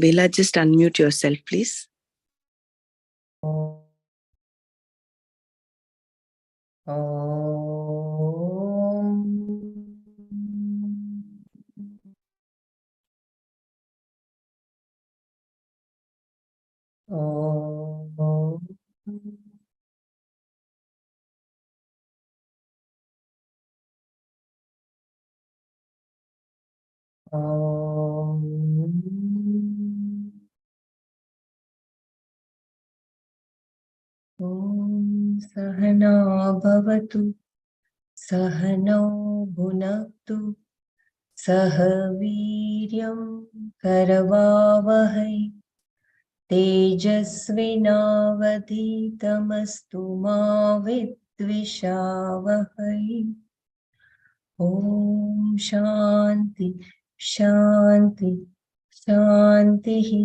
Bela, just unmute yourself, please. Sahana bhavatu Sahano bhunaktu Sahaviryam karavavahai Tejasvinavadhitamastu ma vidvishavahai. Om Shanti Shanti Shantihi.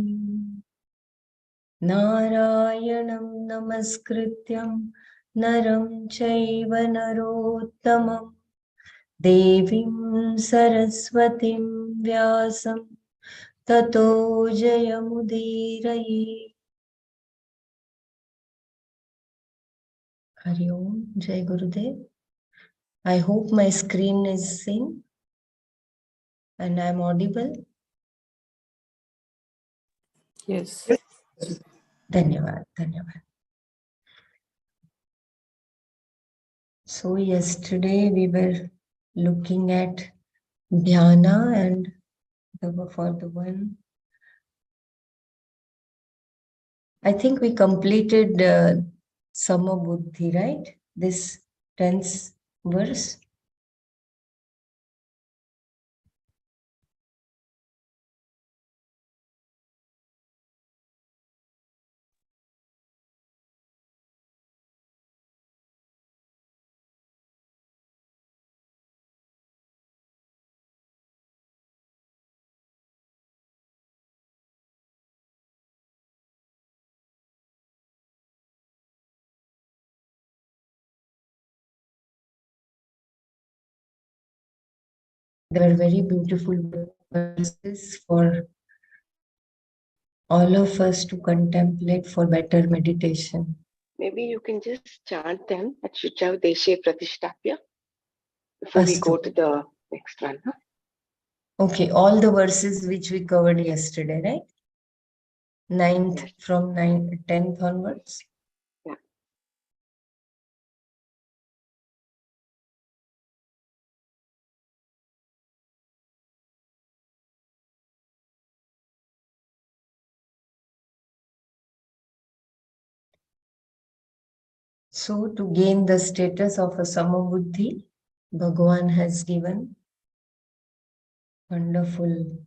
Narayanam namaskrityam naram chaiva narottamam Devim Saraswatim Vyasam Tato Jayamudiraye. Hari Om, Jai Gurudev. I hope my screen is seen and I am audible. Yes. Dhanyavad, Dhanyavad. So yesterday we were looking at dhyana and for the one. I think we completed Sama Buddhi, right? This 10th verse. They were very beautiful verses for all of us to contemplate for better meditation. Maybe you can just chant them at Shuchav Deshe Pratishtapya before we go to the next one. Huh? Okay, all the verses which we covered yesterday, right? 9th, yes. From 10th onwards. Yeah. So to gain the status of a Samabuddhi, Bhagavan has given wonderful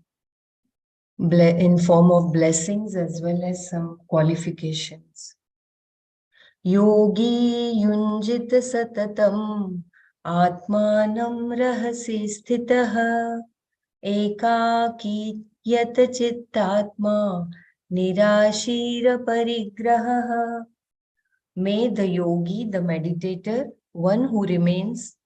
in form of blessings as well as some qualifications. Yogi yunjit satatam atmanam rahasi sthitaha ekaki yat chittatma nirashira parigraha. May the yogi, the meditator, one who remains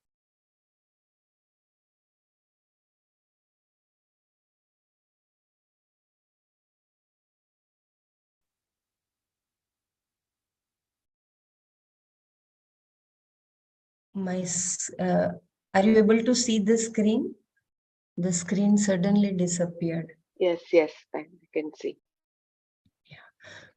are you able to see the screen? The screen suddenly disappeared. Yes, I can see. Yeah.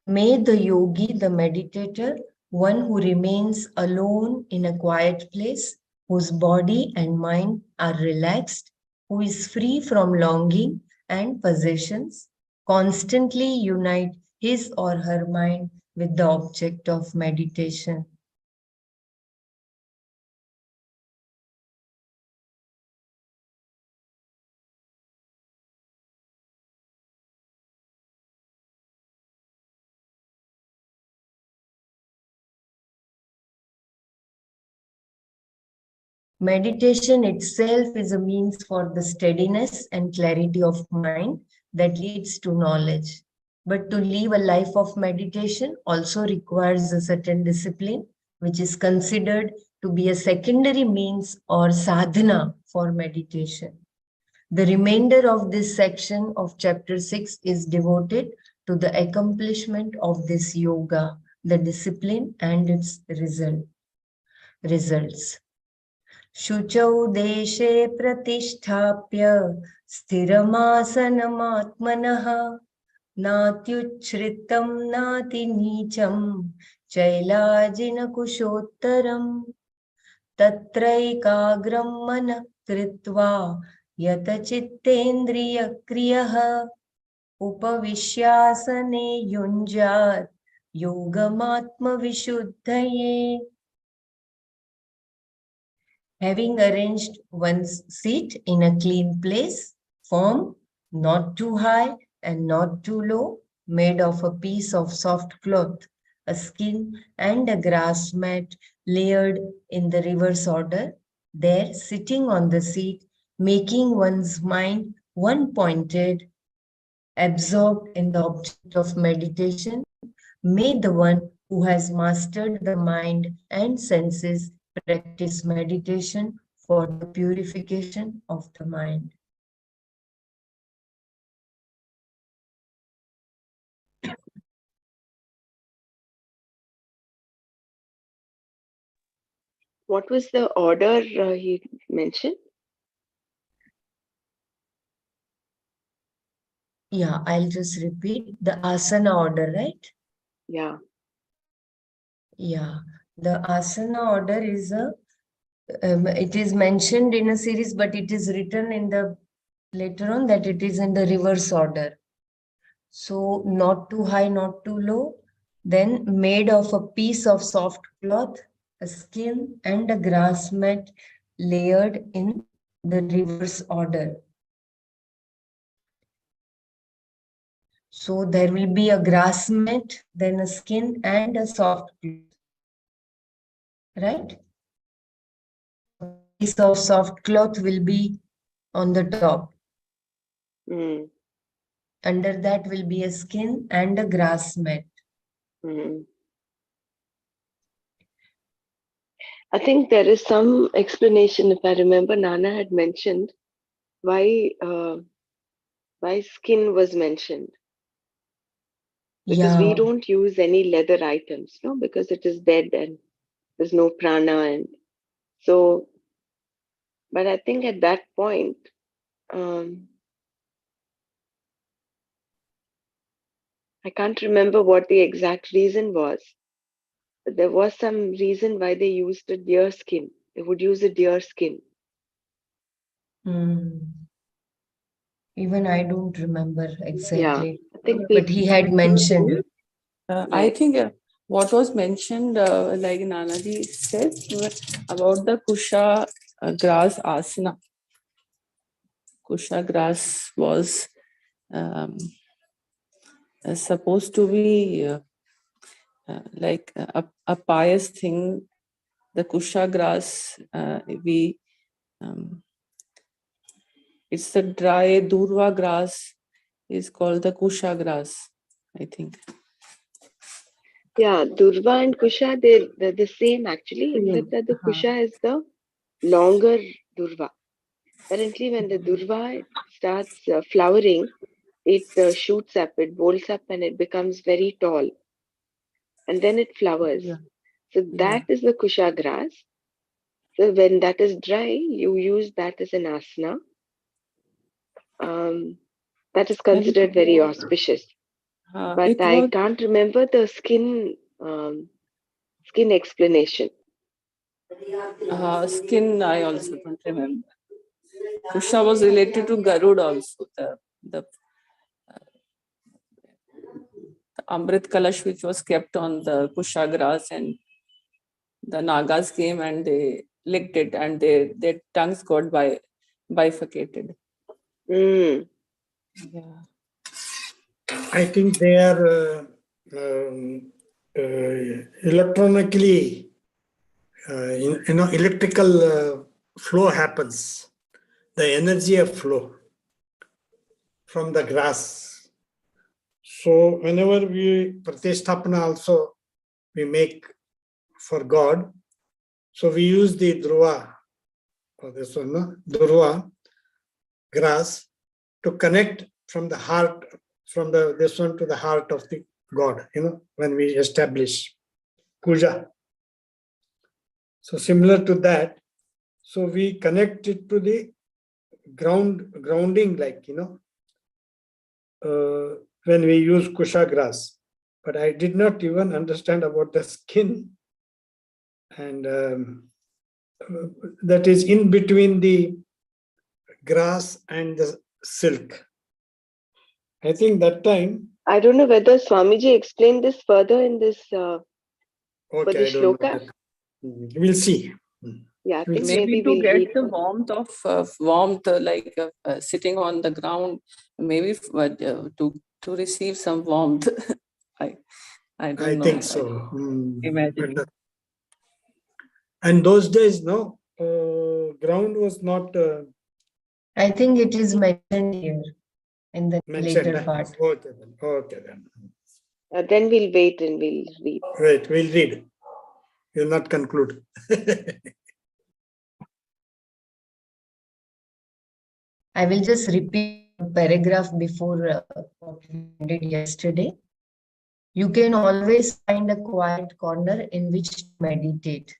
May the yogi, the meditator, one who remains alone in a quiet place, whose body and mind are relaxed, who is free from longing and possessions, constantly unite his or her mind with the object of meditation. Meditation itself is a means for the steadiness and clarity of mind, that leads to knowledge. But to live a life of meditation also requires a certain discipline, which is considered to be a secondary means or sadhana for meditation. The remainder of this section of chapter 6 is devoted to the accomplishment of this yoga, the discipline and its results. Shuchau deshe pratisthapya sthiramasanamatmanah natyuchritam nati nicham chailajina kushottaram tatraikagram manah kritva yatachittendriyakriyah upavishyasane yunjat yogamatma vishuddhaye. Having arranged one's seat in a clean place, firm, not too high and not too low, made of a piece of soft cloth, a skin and a grass mat layered in the reverse order, there sitting on the seat, making one's mind one-pointed, absorbed in the object of meditation, may the one who has mastered the mind and senses practice meditation for the purification of the mind. What was the order he mentioned? Yeah, I'll just repeat the asana order, right? Yeah. Yeah, the asana order is it is mentioned in a series, but it is written in the later on that it is in the reverse order. So not too high, not too low, then made of a piece of soft cloth, a skin and a grass mat layered in the reverse order. So there will be a grass mat, then a skin and a soft cloth, right? A piece of soft cloth will be on the top. Mm. Under that will be a skin and a grass mat. Mm. I think there is some explanation, if I remember, Nana had mentioned why skin was mentioned. Because we Yeah. don't use any leather items, no, because it is dead and there's no prana. And so, but I think at that point, I can't remember what the exact reason was, but there was some reason why they used a deer skin. They would use a deer skin. Even I don't remember exactly. Yeah, I think But he had mentioned. I think what was mentioned, like Nanaji said, about the Kusha grass asana. Kusha grass was supposed to be like a pious thing. The Kusha grass, it's the dry Durva grass is called the Kusha grass, I think. Yeah, Durva and Kusha, they're the same actually, except that the Kusha is the longer Durva. Apparently, when the Durva starts flowering, it shoots up, it bolts up, and it becomes very tall. And then it flowers. Yeah. So that is the Kusha grass. So when that is dry, you use that as an asana. That is considered very auspicious. But I can't remember the skin explanation. Skin, I also don't remember. Kusha was related to Garud also, the Amrit Kalash which was kept on the Kusha grass, and the Nagas came and they licked it and their tongues got bifurcated. Mm. Yeah. I think they are electronically, electrical flow happens. The energy of flow from the grass. So whenever we Pratisthapana also we make for God, so we use the Dhruva, or this one, no? Dhruva, grass, to connect from the heart, from the this one to the heart of the God, when we establish puja. So similar to that, so we connect it to the grounding, like, when we use kusha grass. But I did not even understand about the skin, and that is in between the grass and the silk. I think that time. I don't know whether Swamiji explained this further in this for Okay, the I don't know shloka. that. We'll see. Yeah, I think Maybe maybe to we'll get read the further. warmth, like sitting on the ground, maybe to receive some warmth. I don't know. Think so. Imagine. And those days, no, ground was not I think it is mentioned here in the mentioned. later part. Okay then. Okay then. Then we'll wait and we'll read. Wait, we'll read. You'll not conclude. I will just repeat a paragraph before what we did yesterday. You can always find a quiet corner in which to meditate.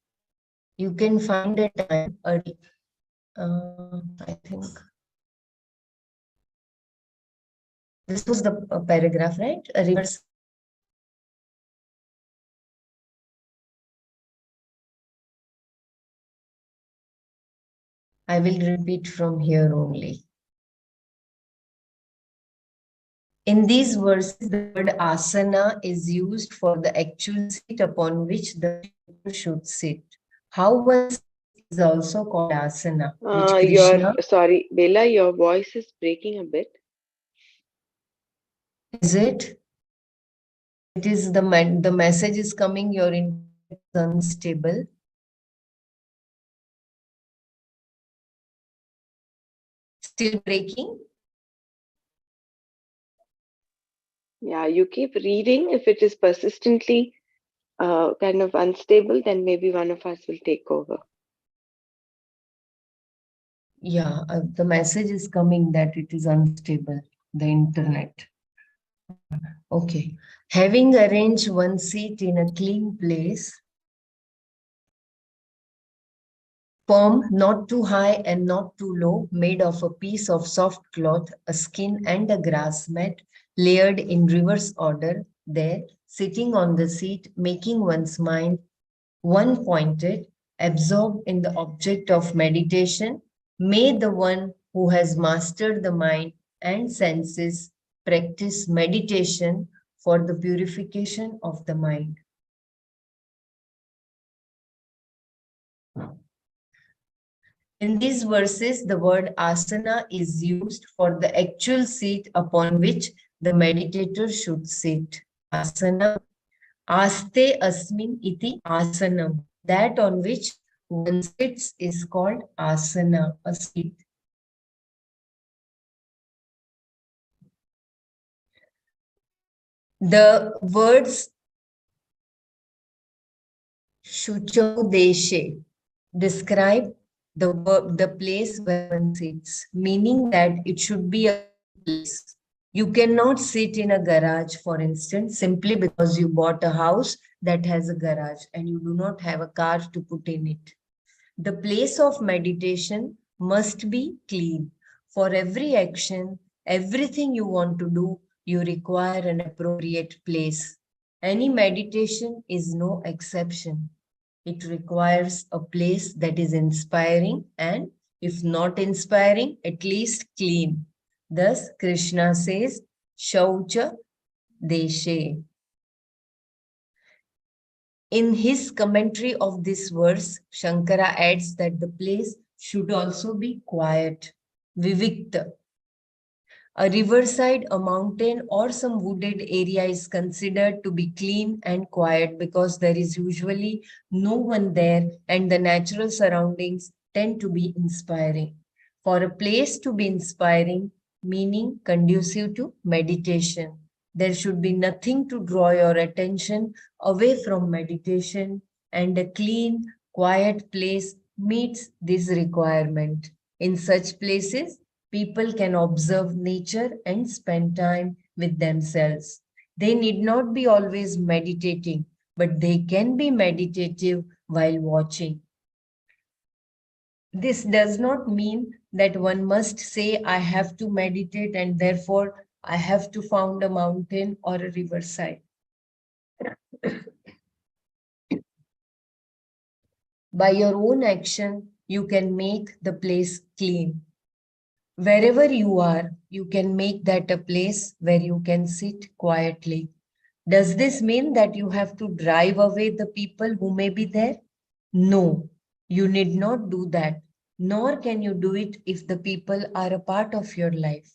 You can find a time, I think. This was the paragraph, right? A reverse. I will repeat from here only. In these verses, the word asana is used for the actual seat upon which the people should sit. How one sits is also called asana, which Krishna. Sorry, Bella, your voice is breaking a bit. Is it? It is the message is coming, your internet is unstable. Still breaking? Yeah, you keep reading. If it is persistently kind of unstable, then maybe one of us will take over. Yeah, the message is coming that it is unstable, the internet. Okay. Having arranged one seat in a clean place, firm, not too high and not too low, made of a piece of soft cloth, a skin and a grass mat, layered in reverse order, there, sitting on the seat, making one's mind one-pointed, absorbed in the object of meditation, may the one who has mastered the mind and senses practice meditation for the purification of the mind. In these verses, the word asana is used for the actual seat upon which the meditator should sit. Asana, aste asmin iti asanam. That on which one sits is called asana, a seat. The words shuchau deshe describe the place where one sits, meaning that it should be a place. You cannot sit in a garage, for instance, simply because you bought a house that has a garage and you do not have a car to put in it. The place of meditation must be clean. For every action, everything you want to do, you require an appropriate place. Any meditation is no exception. It requires a place that is inspiring and, if not inspiring, at least clean. Thus, Krishna says, Shaucha Deshe. In his commentary of this verse, Shankara adds that the place should also be quiet, vivikta. A riverside, a mountain, or some wooded area is considered to be clean and quiet because there is usually no one there and the natural surroundings tend to be inspiring. For a place to be inspiring, meaning conducive to meditation. There should be nothing to draw your attention away from meditation, and a clean, quiet place meets this requirement. In such places, people can observe nature and spend time with themselves. They need not be always meditating, but they can be meditative while watching. This does not mean that one must say, I have to meditate and therefore I have to found a mountain or a riverside. By your own action, you can make the place clean. Wherever you are, you can make that a place where you can sit quietly. Does this mean that you have to drive away the people who may be there? No, you need not do that, nor can you do it if the people are a part of your life.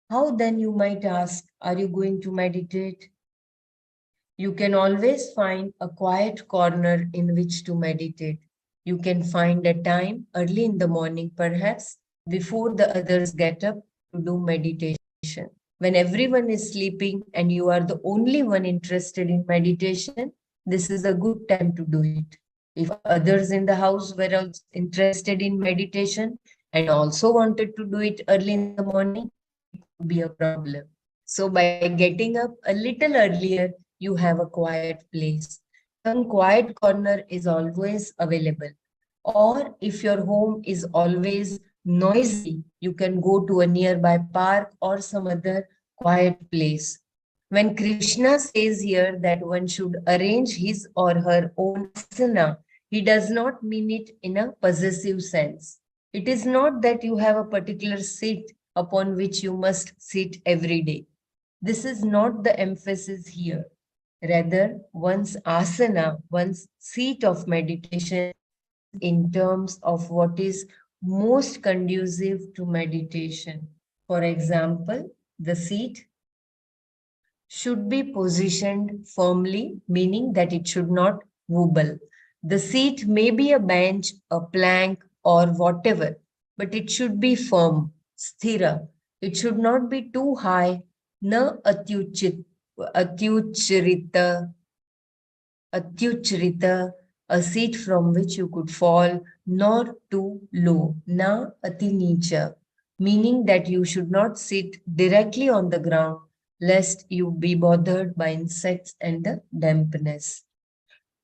How then, you might ask, are you going to meditate? You can always find a quiet corner in which to meditate. You can find a time early in the morning, perhaps before the others get up, to do meditation. When everyone is sleeping and you are the only one interested in meditation, this is a good time to do it. If others in the house were also interested in meditation and also wanted to do it early in the morning, it could be a problem. So by getting up a little earlier, you have a quiet place. Some quiet corner is always available. Or if your home is always noisy, you can go to a nearby park or some other quiet place. When Krishna says here that one should arrange his or her own asana, he does not mean it in a possessive sense. It is not that you have a particular seat upon which you must sit every day. This is not the emphasis here. Rather, one's asana, one's seat of meditation, is in terms of what is most conducive to meditation. For example, the seat should be positioned firmly, meaning that it should not wobble. The seat may be a bench, a plank, or whatever, but it should be firm, sthira. It should not be too high, na atyuchrita, atyuchrita, a seat from which you could fall, nor too low, na atinicha, meaning that you should not sit directly on the ground lest you be bothered by insects and the dampness.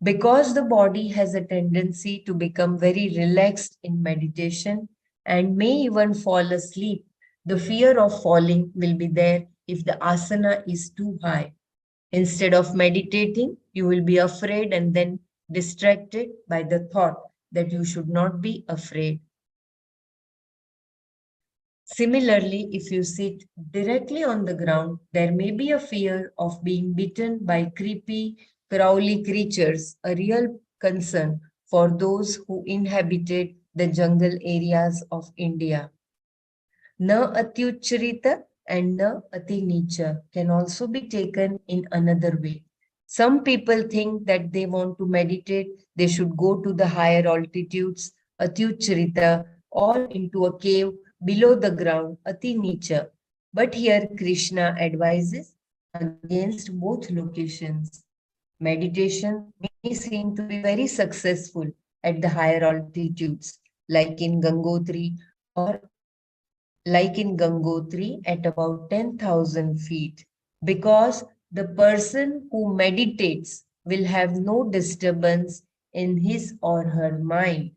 Because the body has a tendency to become very relaxed in meditation and may even fall asleep, the fear of falling will be there if the asana is too high. Instead of meditating, you will be afraid and then distracted by the thought that you should not be afraid. Similarly, if you sit directly on the ground, there may be a fear of being bitten by creepy, crawly creatures, a real concern for those who inhabited the jungle areas of India. Na atyucharita and na atinicha can also be taken in another way. Some people think that they want to meditate, they should go to the higher altitudes, atyucharita, or into a cave below the ground, atinicha. But here Krishna advises against both locations. Meditation may seem to be very successful at the higher altitudes, like in Gangotri or like in Gangotri at about 10,000 feet, because the person who meditates will have no disturbance in his or her mind.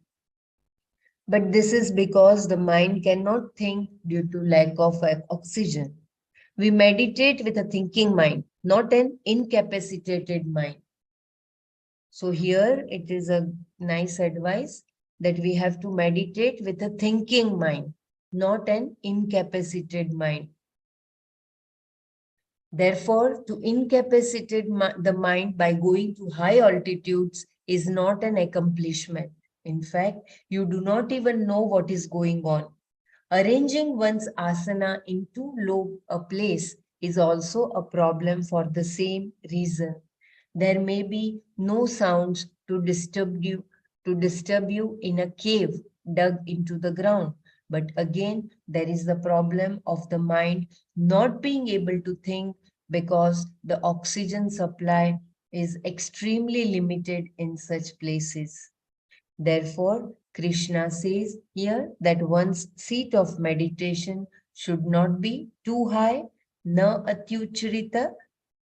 But this is because the mind cannot think due to lack of oxygen. We meditate with a thinking mind, not an incapacitated mind. So here it is a nice advice that we have to meditate with a thinking mind, not an incapacitated mind. Therefore, to incapacitate the mind by going to high altitudes is not an accomplishment. In fact, you do not even know what is going on. Arranging one's asana in too low a place is also a problem for the same reason. There may be no sounds to disturb you in a cave dug into the ground, But again, there is the problem of the mind not being able to think because the oxygen supply is extremely limited in such places. Therefore, Krishna says here that one's seat of meditation should not be too high, na atyucharita,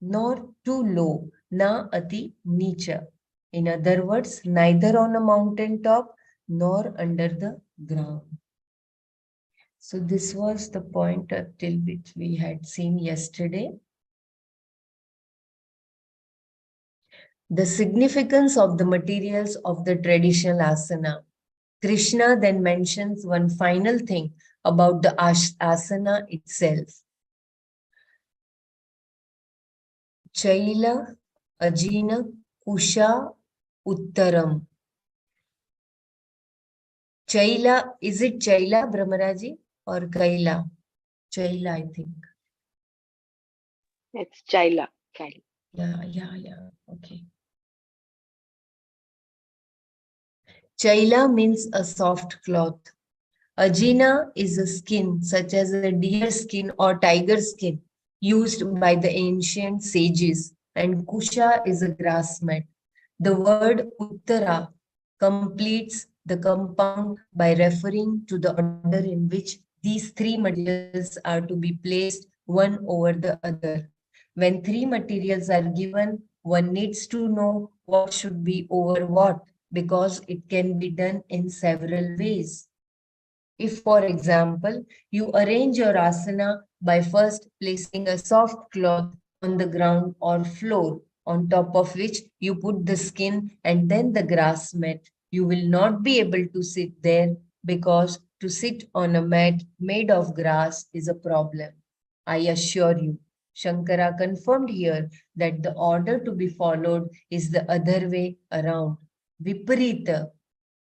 nor too low, na ati nicha. In other words, neither on a mountain top nor under the ground. So this was the point till which we had seen yesterday. The significance of the materials of the traditional asana. Krishna then mentions one final thing about the asana itself. Chaila, Ajina, Kusha, Uttaram. Chaila, is it Chaila, Brahmaraji, or Kaila? Chaila, I think. It's Chaila. Chaila. Yeah. Okay. Chaila means a soft cloth. Ajina is a skin, such as a deer skin or tiger skin, used by the ancient sages, and Kusha is a grass mat. The word Uttara completes the compound by referring to the order in which these three materials are to be placed one over the other. When three materials are given, one needs to know what should be over what, because it can be done in several ways. If, for example, you arrange your asana by first placing a soft cloth on the ground or floor, on top of which you put the skin and then the grass mat, you will not be able to sit there because to sit on a mat made of grass is a problem. I assure you. Shankara confirmed here that the order to be followed is the other way around. Viparita,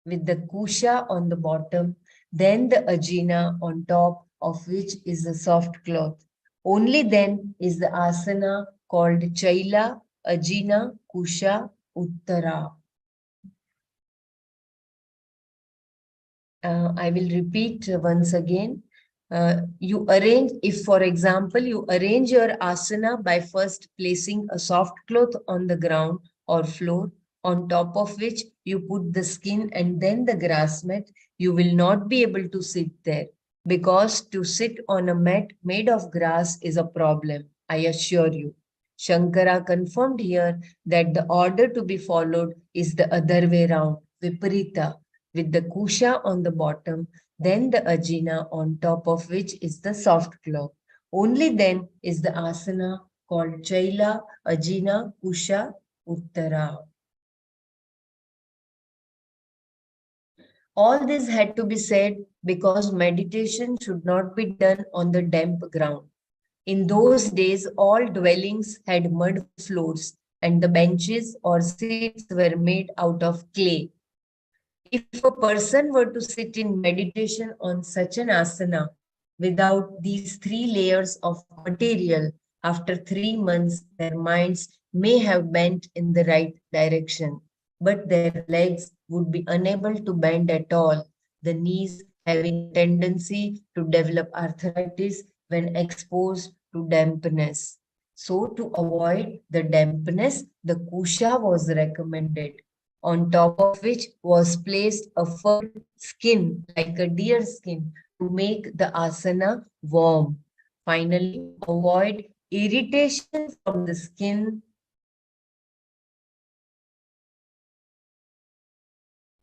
with the kusha on the bottom, then the ajina on top of which is a soft cloth. Only then is the asana called chaila, ajina, kusha, uttara. I will repeat once again. You arrange, if for example, you arrange your asana by first placing a soft cloth on the ground or floor, on top of which you put the skin and then the grass mat, you will not be able to sit there because to sit on a mat made of grass is a problem, I assure you. Shankara confirmed here that the order to be followed is the other way round, Viparita, with the kusha on the bottom, then the ajina on top of which is the soft cloth. Only then is the asana called chaila, ajina, kusha, uttara. All this had to be said because meditation should not be done on the damp ground. In those days, all dwellings had mud floors and the benches or seats were made out of clay. If a person were to sit in meditation on such an asana without these three layers of material, after 3 months, their minds may have bent in the right direction, but their legs would be unable to bend at all, the knees having a tendency to develop arthritis when exposed to dampness. So, to avoid the dampness, the kusha was recommended, on top of which was placed a furred skin like a deer skin to make the asana warm. Finally, to avoid irritation from the skin,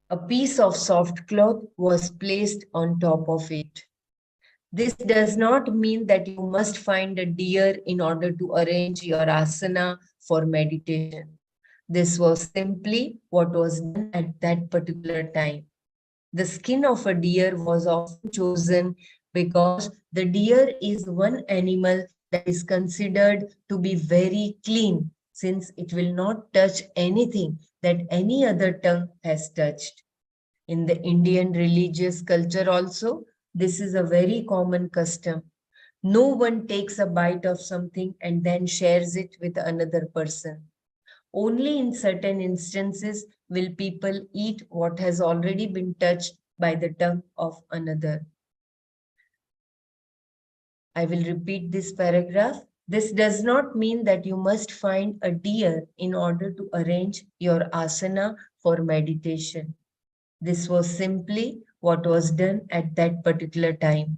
a piece of soft cloth was placed on top of it. This does not mean that you must find a deer in order to arrange your asana for meditation. This was simply what was done at that particular time. The skin of a deer was often chosen because the deer is one animal that is considered to be very clean, since it will not touch anything that any other tongue has touched. In the Indian religious culture also, this is a very common custom. No one takes a bite of something and then shares it with another person. Only in certain instances will people eat what has already been touched by the tongue of another. I will repeat this paragraph. This does not mean that you must find a deer in order to arrange your asana for meditation. This was simply what was done at that particular time.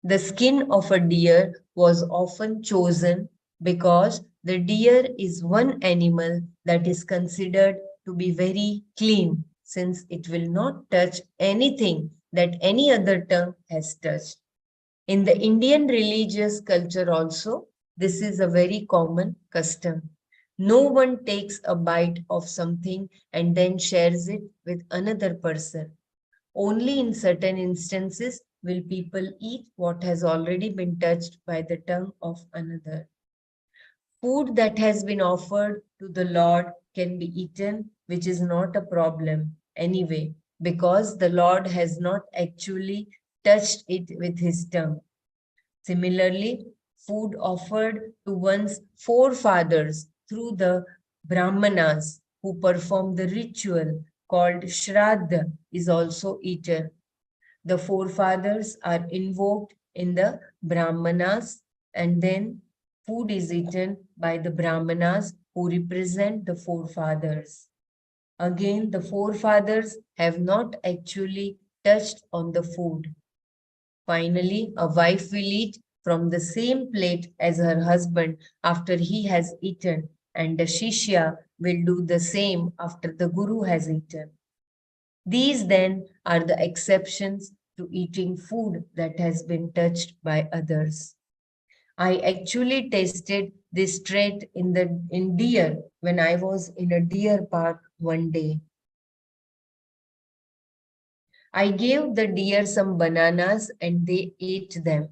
The skin of a deer was often chosen because the deer is one animal that is considered to be very clean, since it will not touch anything that any other tongue has touched. In the Indian religious culture also, this is a very common custom. No one takes a bite of something and then shares it with another person. Only in certain instances will people eat what has already been touched by the tongue of another. Food that has been offered to the Lord can be eaten, which is not a problem anyway, because the Lord has not actually touched it with his tongue. Similarly, food offered to one's forefathers through the Brahmanas who perform the ritual called Shraddha is also eaten. The forefathers are invoked in the Brahmanas, and then food is eaten by the Brahmanas who represent the forefathers. Again, the forefathers have not actually touched on the food. Finally, a wife will eat from the same plate as her husband after he has eaten, and the Shishya will do the same after the Guru has eaten. These then are the exceptions to eating food that has been touched by others. I actually tasted this trait in deer when I was in a deer park one day. I gave the deer some bananas and they ate them.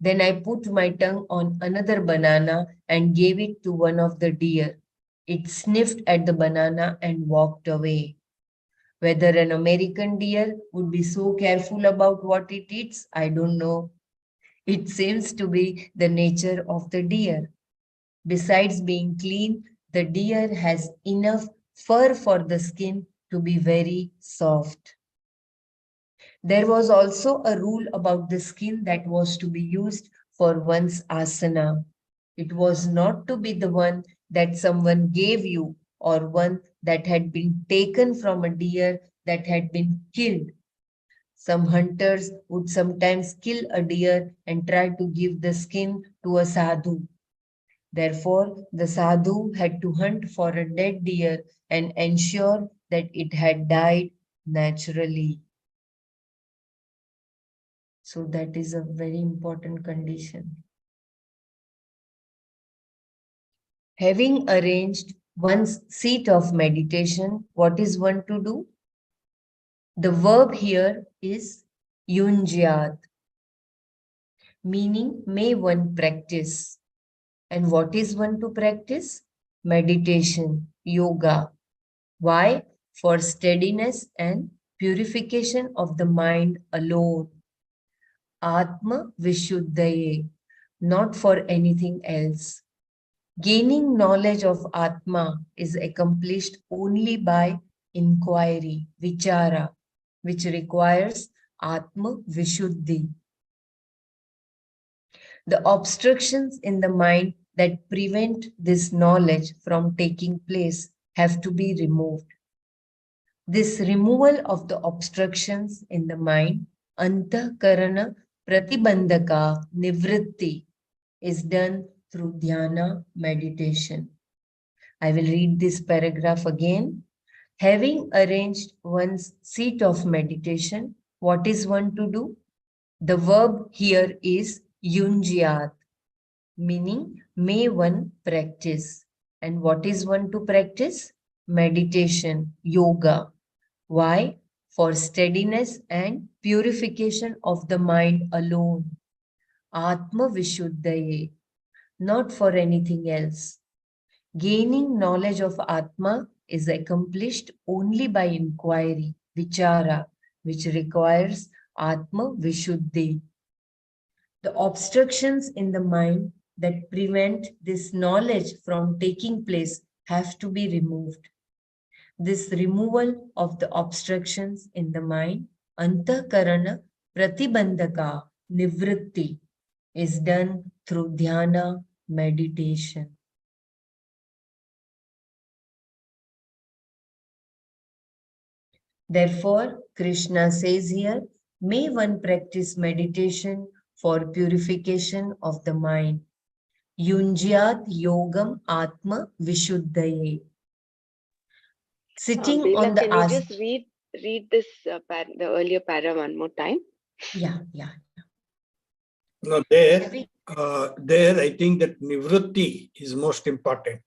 Then I put my tongue on another banana and gave it to one of the deer. It sniffed at the banana and walked away. Whether an American deer would be so careful about what it eats, I don't know. It seems to be the nature of the deer. Besides being clean, the deer has enough fur for the skin to be very soft. There was also a rule about the skin that was to be used for one's asana. It was not to be the one that someone gave you or one that had been taken from a deer that had been killed. Some hunters would sometimes kill a deer and try to give the skin to a sadhu. Therefore, the sadhu had to hunt for a dead deer and ensure that it had died naturally. So that is a very important condition. Having arranged one's seat of meditation, what is one to do? The verb here is yunjyat, meaning may one practice. And what is one to practice? Meditation, yoga. Why? For steadiness and purification of the mind alone. Atma Vishuddhaye, not for anything else. Gaining knowledge of Atma is accomplished only by inquiry, vichara, which requires Atma Vishuddhi. The obstructions in the mind that prevent this knowledge from taking place have to be removed. This removal of the obstructions in the mind, antakarana pratibandhaka nivritti, is done through dhyana meditation. I will read this paragraph again. Having arranged one's seat of meditation, what is one to do? The verb here is yunjyat, meaning may one practice. And what is one to practice? Meditation, yoga. Why? For steadiness and purification of the mind alone. Atma Vishuddhaye, not for anything else. Gaining knowledge of Atma is accomplished only by inquiry, vichara, which requires Atma Vishuddhi. The obstructions in the mind that prevent this knowledge from taking place have to be removed. This removal of the obstructions in the mind, antakarana pratibandhaka nivritti, is done through dhyana meditation. Therefore, Krishna says here, may one practice meditation for purification of the mind. Yunjyat yogam atma vishuddhaye. Sitting Bela, on the can you just read this the earlier para one more time? yeah. No, there I think that nivrutti is most important.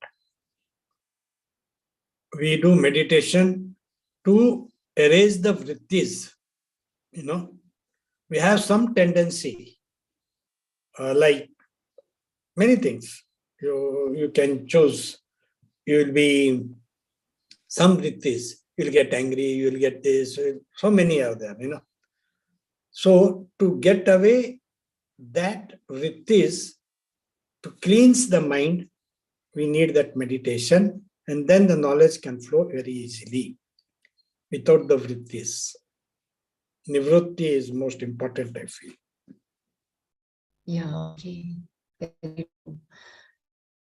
We do meditation to erase the vrittis. We have some tendency, like many things. You can choose. You will be some vrittis. You'll get angry. You'll get this. So many are there. So to get away that vrittis, to cleanse the mind, we need that meditation, and then the knowledge can flow very easily without the vrittis. Nivrutti is most important, I feel. Yeah, okay.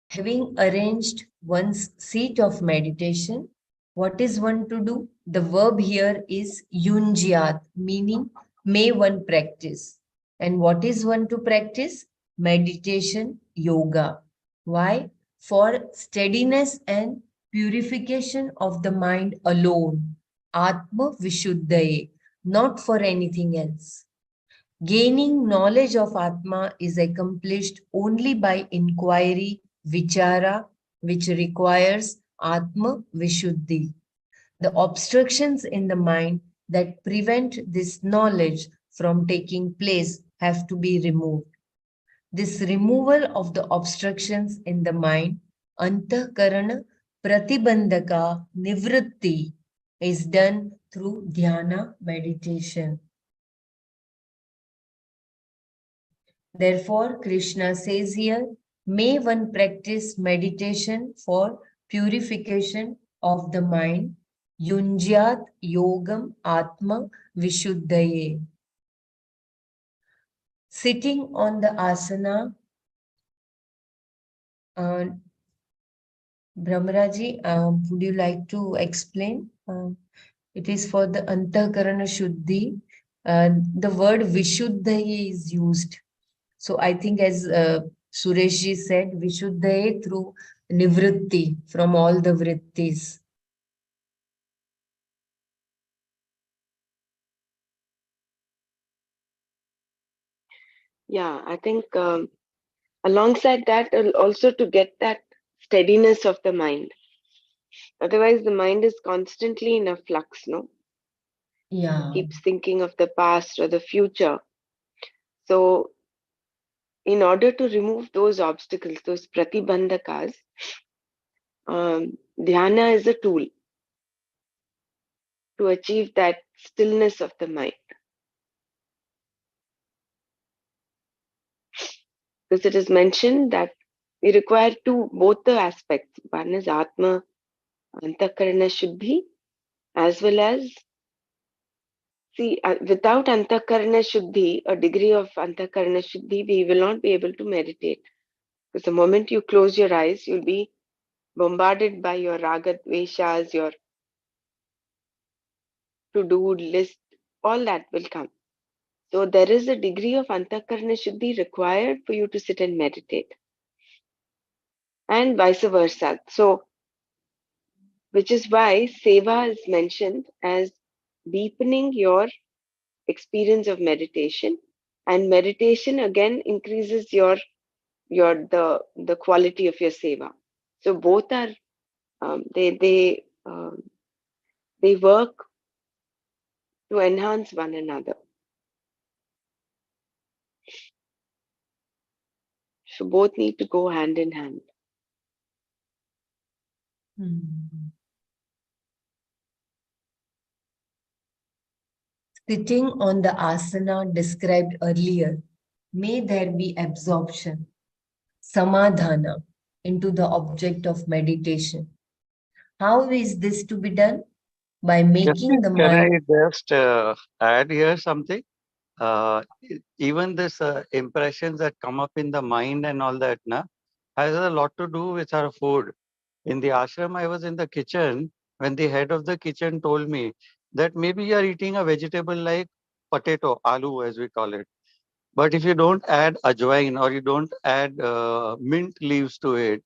Having arranged one's seat of meditation, what is one to do? The verb here is yunjyat, meaning may one practice. And what is one to practice? Meditation, yoga. Why? For steadiness and purification of the mind alone. Atma Vishuddhaye, not for anything else. Gaining knowledge of Atma is accomplished only by inquiry, vichara, which requires Atma Vishuddhi. The obstructions in the mind that prevent this knowledge from taking place have to be removed. This removal of the obstructions in the mind, Antahkarana Pratibandhaka Nivritti, is done through dhyana meditation. Therefore, Krishna says here, may one practice meditation for purification of the mind, yunjyat yogam atma vishuddhaye. Sitting on the asana, Brahmaraji, would you like to explain? It is for the Antahkarana Shuddhi. The word Vishuddhaye is used. So I think as Sureshji said, Vishuddhaye through Nivritti, from all the Vrittis. Yeah, I think alongside that, also to get that steadiness of the mind. Otherwise, the mind is constantly in a flux, no? Yeah. Keeps thinking of the past or the future. So, in order to remove those obstacles, those pratibandhakas, dhyana is a tool to achieve that stillness of the mind. Because it is mentioned that we require both the aspects. One is Atma, Antakarana Shuddhi, as well as, see, without Antakarana Shuddhi, a degree of Antakarana Shuddhi, we will not be able to meditate. Because the moment you close your eyes, you'll be bombarded by your raga dveshas, your to-do list, all that will come. So there is a degree of Antakarana Shuddhi required for you to sit and meditate. And vice versa. So, which is why seva is mentioned as deepening your experience of meditation, and meditation again increases the quality of your seva. So both are they work to enhance one another. So both need to go hand in hand. Sitting on the asana described earlier, may there be absorption, samadhana, into the object of meditation. How is this to be done? By making the Can mind. I just add here something? even this impressions that come up in the mind and all that, has a lot to do with our food. In the ashram, I was in the kitchen when the head of the kitchen told me that maybe you are eating a vegetable like potato, aloo as we call it. But if you don't add ajwain or you don't add mint leaves to it,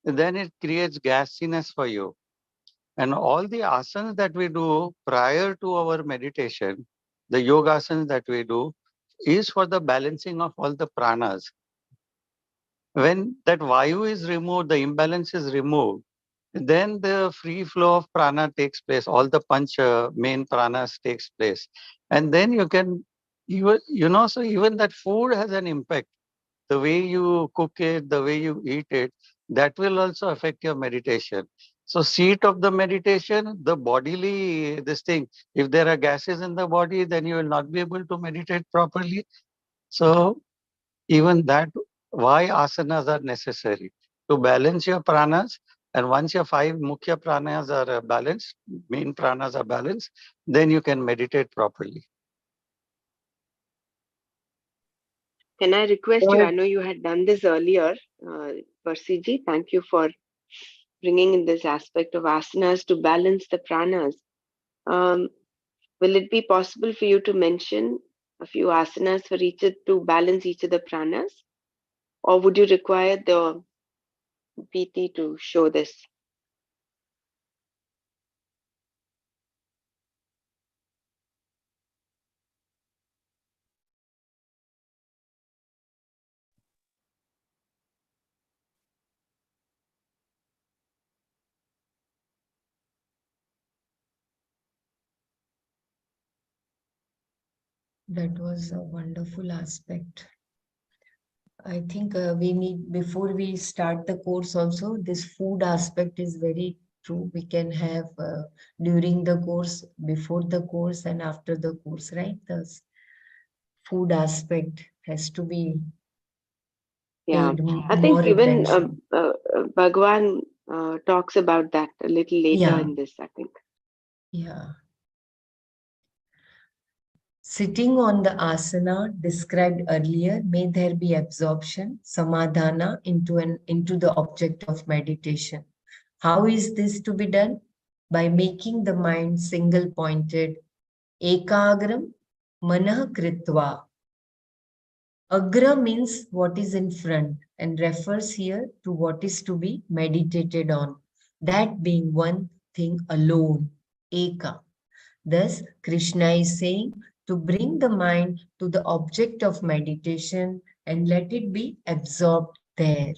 then it creates gasiness for you. And all the asanas that we do prior to our meditation, the yoga asanas that we do, is for the balancing of all the pranas. When that vayu is removed, the imbalance is removed, then the free flow of prana takes place. All the main pranas takes place. And then you can, so even that food has an impact. The way you cook it, the way you eat it, that will also affect your meditation. So seat of the meditation, the bodily, this thing, if there are gases in the body, then you will not be able to meditate properly. So even that, why asanas are necessary? To balance your pranas. And once your 5 mukhya pranas are balanced, main pranas are balanced, then you can meditate properly. Can I request you? I know you had done this earlier, Persiji. Thank you for bringing in this aspect of asanas to balance the pranas. Will it be possible for you to mention a few asanas for to balance each of the pranas? Or would you require the PT to show this? That was a wonderful aspect. I think we need, before we start the course also, this food aspect is very true. We can have during the course, before the course and after the course, right? The food aspect has to be Yeah, paid I more think even attention. Bhagwan talks about that a little later in this, I think. Yeah. Sitting on the asana described earlier, may there be absorption, samadhana, into the object of meditation. How is this to be done? By making the mind single-pointed, ekagram manah kritva. Agra means what is in front and refers here to what is to be meditated on, that being one thing alone, eka. Thus, Krishna is saying to bring the mind to the object of meditation and let it be absorbed there.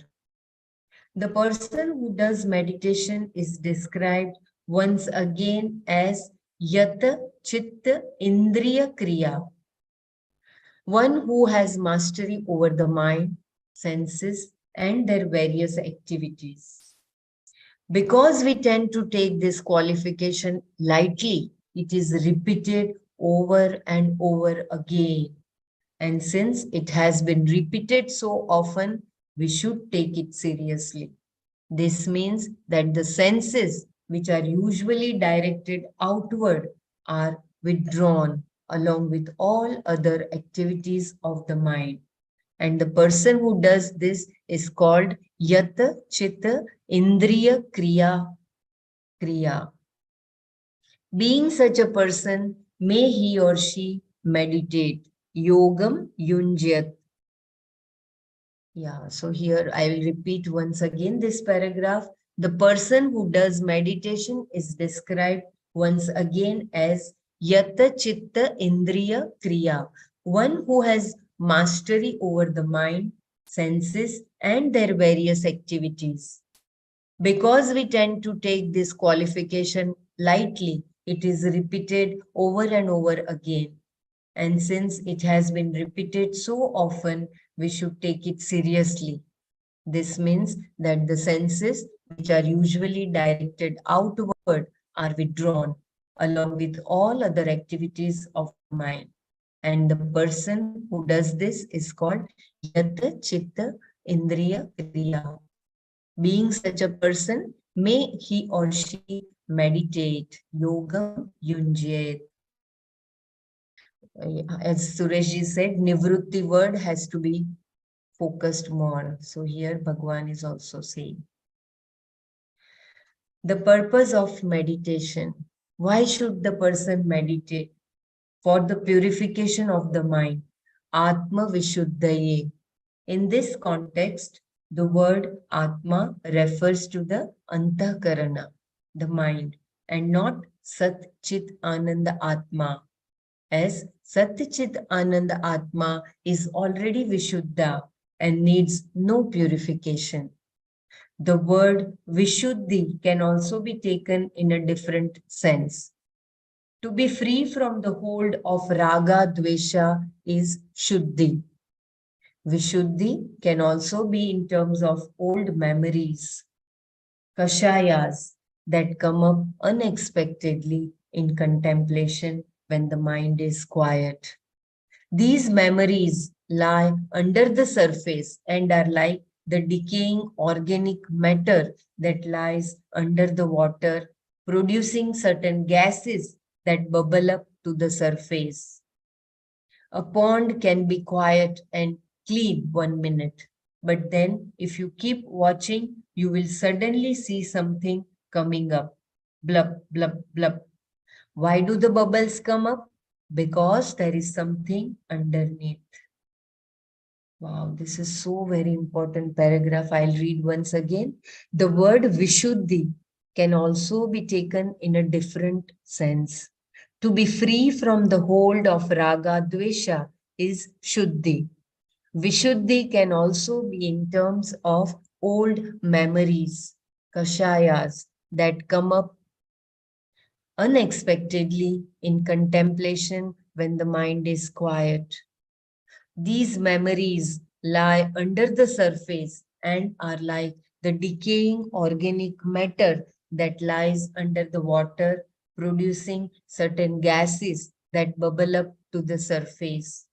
The person who does meditation is described once again as Yata Chitta Indriya Kriya, one who has mastery over the mind, senses, and their various activities. Because we tend to take this qualification lightly, it is repeated over and over again. And since it has been repeated so often, we should take it seriously. This means that the senses, which are usually directed outward, are withdrawn along with all other activities of the mind. And the person who does this is called Yata Chitta Indriya Kriya. Being such a person, may he or she meditate. Yogam Yunjyat. Yeah, so here I will repeat once again this paragraph. The person who does meditation is described once again as Yata Chitta Indriya Kriya, one who has mastery over the mind, senses, and their various activities. Because we tend to take this qualification lightly, it is repeated over and over again. And since it has been repeated so often, we should take it seriously. This means that the senses, which are usually directed outward, are withdrawn, along with all other activities of the mind. And the person who does this is called Yata Chitta Indriya Kriya. Being such a person, may he or she meditate. Yogam Yunjyet. As Sureshji said, Nivrutti word has to be focused more. So here Bhagwan is also saying. The purpose of meditation. Why should the person meditate? For the purification of the mind. Atma Vishuddhaye. In this context, the word Atma refers to the Antakarana, the mind, and not Sat Chit Ananda Atma, as Sat Chit Ananda Atma is already Vishuddha and needs no purification. The word Vishuddhi can also be taken in a different sense. To be free from the hold of Raga Dvesha is Shuddhi. Vishuddhi can also be in terms of old memories, kashayas that come up unexpectedly in contemplation when the mind is quiet. These memories lie under the surface and are like the decaying organic matter that lies under the water, producing certain gases that bubble up to the surface. A pond can be quiet and clean 1 minute, but then if you keep watching, you will suddenly see something coming up. Blub, blub, blub. Why do the bubbles come up? Because there is something underneath. Wow, this is so very important paragraph. I'll read once again. The word Vishuddhi can also be taken in a different sense. To be free from the hold of Raga Dvesha is Shuddhi. Vishuddhi can also be in terms of old memories, kashayas that come up unexpectedly in contemplation when the mind is quiet. These memories lie under the surface and are like the decaying organic matter that lies under the water, producing certain gases that bubble up to the surface.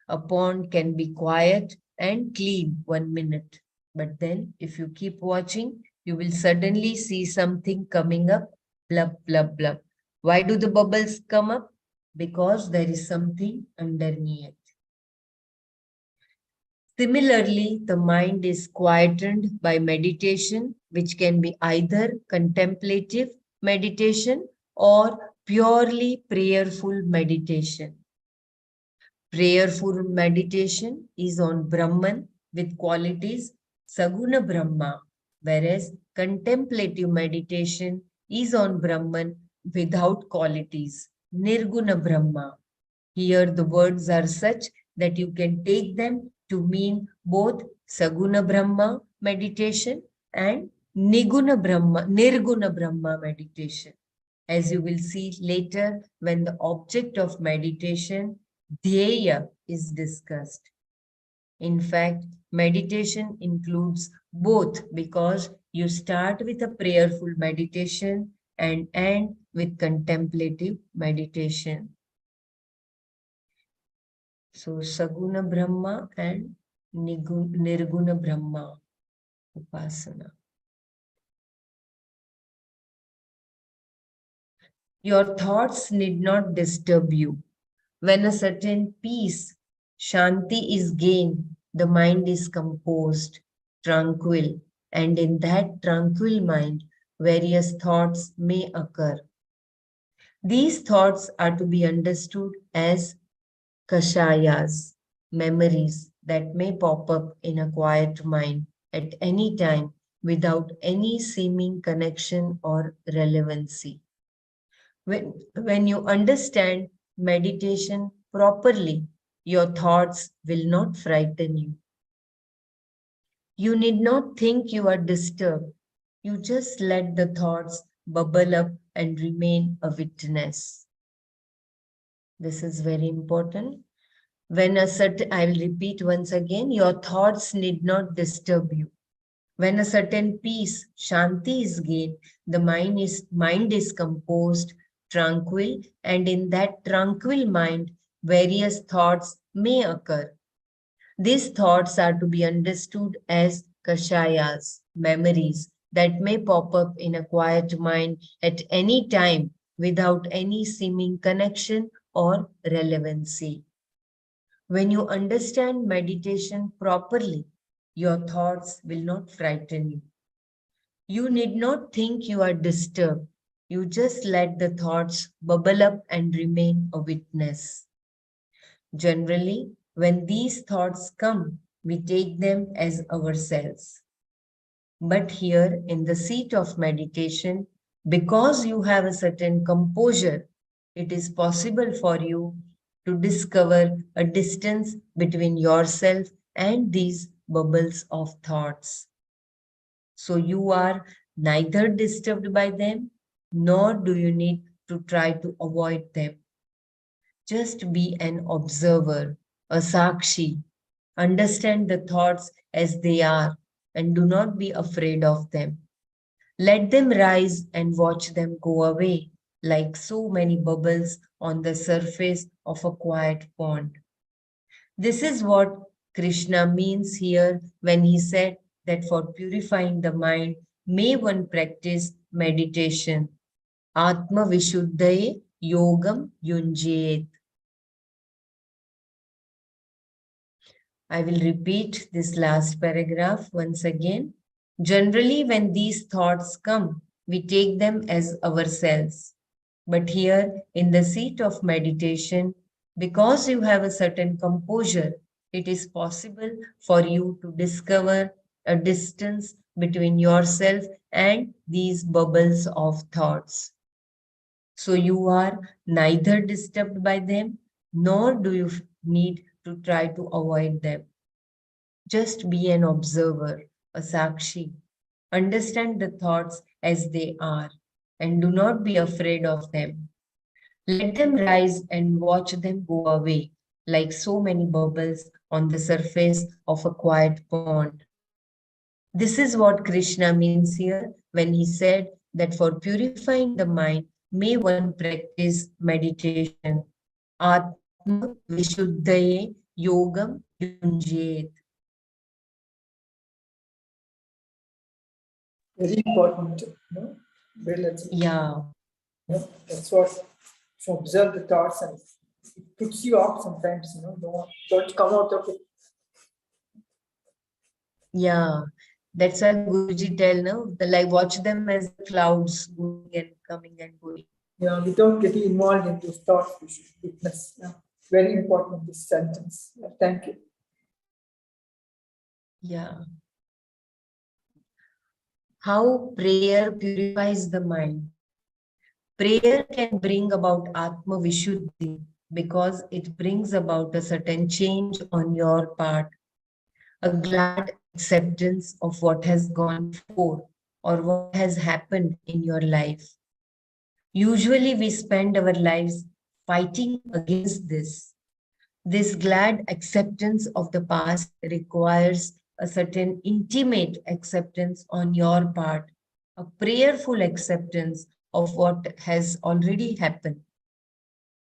A pond can be quiet and clean 1 minute, but then if you keep watching, you will suddenly see something coming up, blub, blub, blub. Why do the bubbles come up? Because there is something underneath. Similarly, the mind is quietened by meditation, which can be either contemplative meditation or purely prayerful meditation. Prayerful meditation is on Brahman with qualities Saguna Brahma, whereas contemplative meditation is on Brahman without qualities Nirguna Brahma. Here the words are such that you can take them to mean both Saguna Brahma meditation and Nirguna Brahma meditation. As you will see later when the object of meditation, Dhyaya, is discussed. In fact, meditation includes both because you start with a prayerful meditation and end with contemplative meditation. So, Saguna Brahma and Nirguna Brahma Upasana. Your thoughts need not disturb you. When a certain peace, Shanti, is gained, the mind is composed, tranquil, and in that tranquil mind, various thoughts may occur. These thoughts are to be understood as kashayas, memories that may pop up in a quiet mind at any time without any seeming connection or relevancy. When you understand meditation properly, your thoughts will not frighten you. You need not think you are disturbed. You just let the thoughts bubble up and remain a witness. This is very important. When a certain, I will repeat once again, your thoughts need not disturb you. When a certain peace, Shanti, is gained, the mind is composed, tranquil, and in that tranquil mind, various thoughts may occur. These thoughts are to be understood as kashayas, memories that may pop up in a quiet mind at any time without any seeming connection or relevancy. When you understand meditation properly, your thoughts will not frighten you. You need not think you are disturbed. You just let the thoughts bubble up and remain a witness. Generally, when these thoughts come, we take them as ourselves. But here in the seat of meditation, because you have a certain composure, it is possible for you to discover a distance between yourself and these bubbles of thoughts. So you are neither disturbed by them, nor do you need to try to avoid them. Just be an observer, a sakshi. Understand the thoughts as they are and do not be afraid of them. Let them rise and watch them go away like so many bubbles on the surface of a quiet pond. This is what Krishna means here when he said that for purifying the mind, may one practice meditation. Atma Vishuddhaye Yogam Yunjayet. I will repeat this last paragraph once again. Generally, when these thoughts come, we take them as ourselves. But here in the seat of meditation, because you have a certain composure, it is possible for you to discover a distance between yourself and these bubbles of thoughts. So you are neither disturbed by them, nor do you need to try to avoid them. Just be an observer, a sakshi. Understand the thoughts as they are and do not be afraid of them. Let them rise and watch them go away like so many bubbles on the surface of a quiet pond. This is what Krishna means here when he said that for purifying the mind, may one practice meditation. Atma Vishuddhaye Yogam Yunjayet. Very important, brilliant. Yeah. That's what, if you observe the thoughts and it puts you out sometimes, don't come out of it. Yeah, that's why Guruji tell, no, like watch them as the clouds going and coming and going. Yeah, without getting involved in those thoughts, we should witness. Yeah. Very important, this sentence. Yeah, thank you. Yeah. How prayer purifies the mind. Prayer can bring about Atma Vishuddhi because it brings about a certain change on your part, a glad acceptance of what has gone before or what has happened in your life. Usually we spend our lives fighting against this. This glad acceptance of the past requires a certain intimate acceptance on your part, a prayerful acceptance of what has already happened.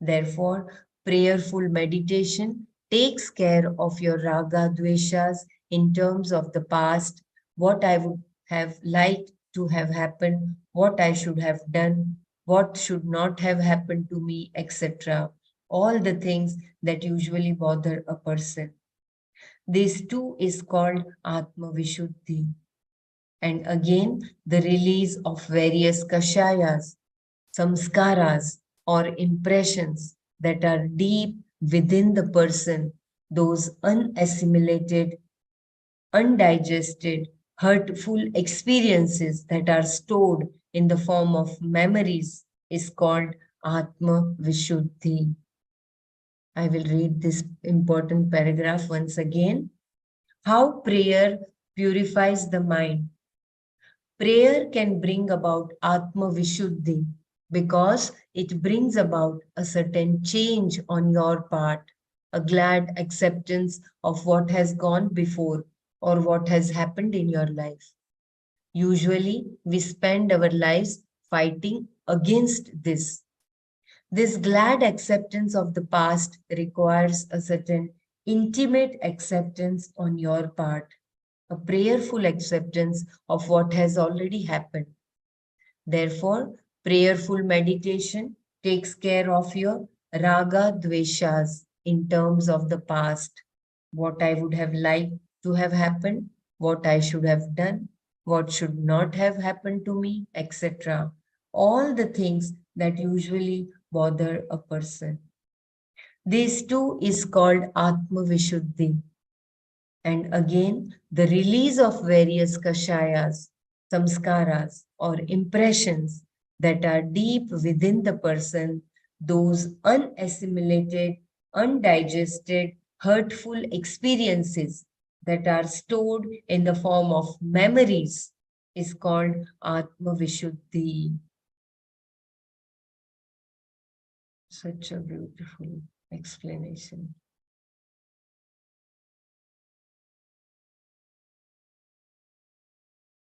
Therefore, prayerful meditation takes care of your raga dveshas in terms of the past, what I would have liked to have happened, what I should have done, what should not have happened to me, etc. All the things that usually bother a person. This too is called Atma Vishuddhi. And again, the release of various kashayas, samskaras, or impressions that are deep within the person, those unassimilated, undigested, hurtful experiences that are stored in the form of memories is called Atma Vishuddhi. I will read this important paragraph once again. How prayer purifies the mind. Prayer can bring about Atma Vishuddhi because it brings about a certain change on your part, a glad acceptance of what has gone before or what has happened in your life. Usually, we spend our lives fighting against this. This glad acceptance of the past requires a certain intimate acceptance on your part, a prayerful acceptance of what has already happened. Therefore, prayerful meditation takes care of your raga, dveshas in terms of the past, what I would have liked to have happened, what I should have done, what should not have happened to me, etc. All the things that usually bother a person. This too is called Atma Vishuddhi. And again, the release of various kashayas, samskaras, or impressions that are deep within the person, those unassimilated, undigested, hurtful experiences that are stored in the form of memories, is called Atma Vishuddhi. Such a beautiful explanation.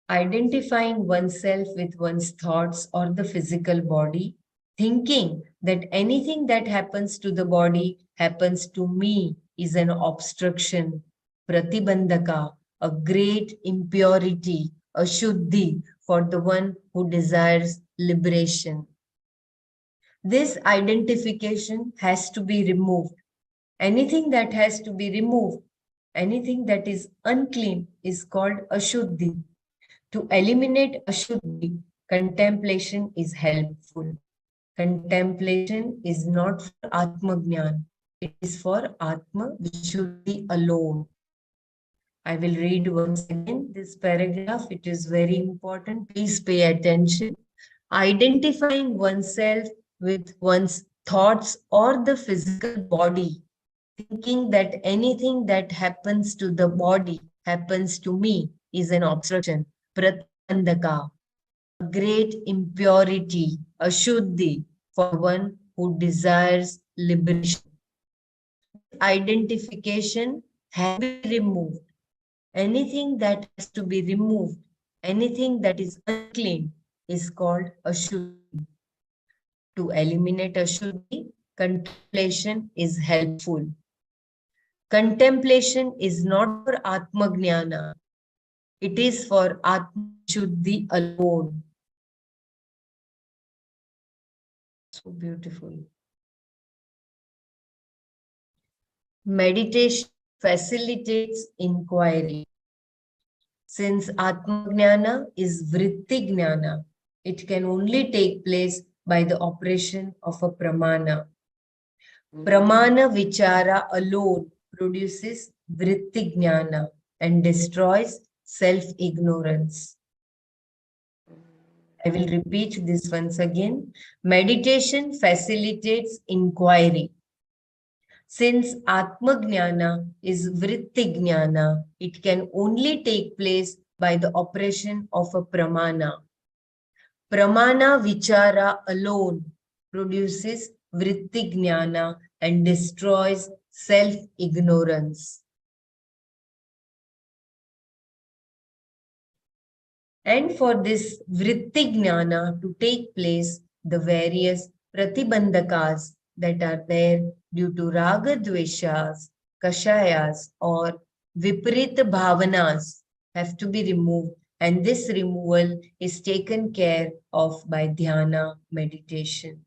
Identifying oneself with one's thoughts or the physical body, thinking that anything that happens to the body happens to me is an obstruction, pratibandhaka, a great impurity, a shuddhi for the one who desires liberation. This identification has to be removed. Anything that has to be removed, anything that is unclean is called ashuddhi. To eliminate ashuddhi, contemplation is helpful. Contemplation is not for Atmagnan, it is for Atma Vishuddhi alone. I will read once again this paragraph. It is very important. Please pay attention. Identifying oneself with one's thoughts or the physical body, thinking that anything that happens to the body happens to me is an obstruction, pratibandhaka, a great impurity, a shuddhi for one who desires liberation. Identification has to be removed. Anything that has to be removed, anything that is unclean is called ashuddhi. To eliminate ashuddhi, contemplation is helpful. Contemplation is not for Atmagnana. It is for Atma Shuddhi alone. So beautiful. Meditation facilitates inquiry. Since Atmagnana is Vritti Gnana, it can only take place by the operation of a pramana. Pramana vichara alone produces Vritti Gnana and destroys self-ignorance. I will repeat this once again. Meditation facilitates inquiry. Since Atmagnana is Vritti Gnana, it can only take place by the operation of a pramana. Pramana vichara alone produces Vritti Gnana and destroys self-ignorance. And for this Vritti Gnana to take place, the various pratibandhakas that are there due to raga dveshas, kashayas or viparita bhavanas have to be removed, and this removal is taken care of by dhyana meditation.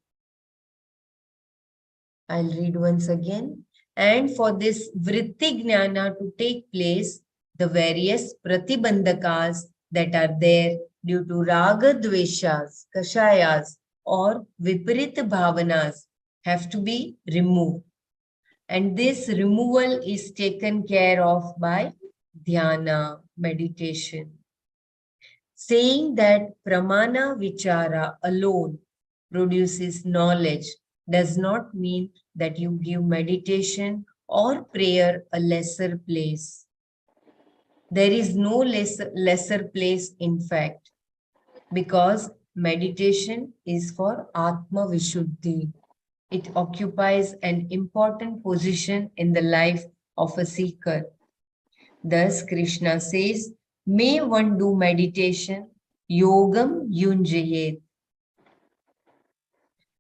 I'll read once again. And for this vritti gnana to take place, the various pratibandhakas that are there due to raga dveshas, kashayas or viparita bhavanas have to be removed. And this removal is taken care of by dhyana meditation. Saying that pramana vichara alone produces knowledge does not mean that you give meditation or prayer a lesser place. There is no lesser place, in fact, because meditation is for Atma Vishuddhi. It occupies an important position in the life of a seeker. Thus, Krishna says, may one do meditation, yogam yunjayet.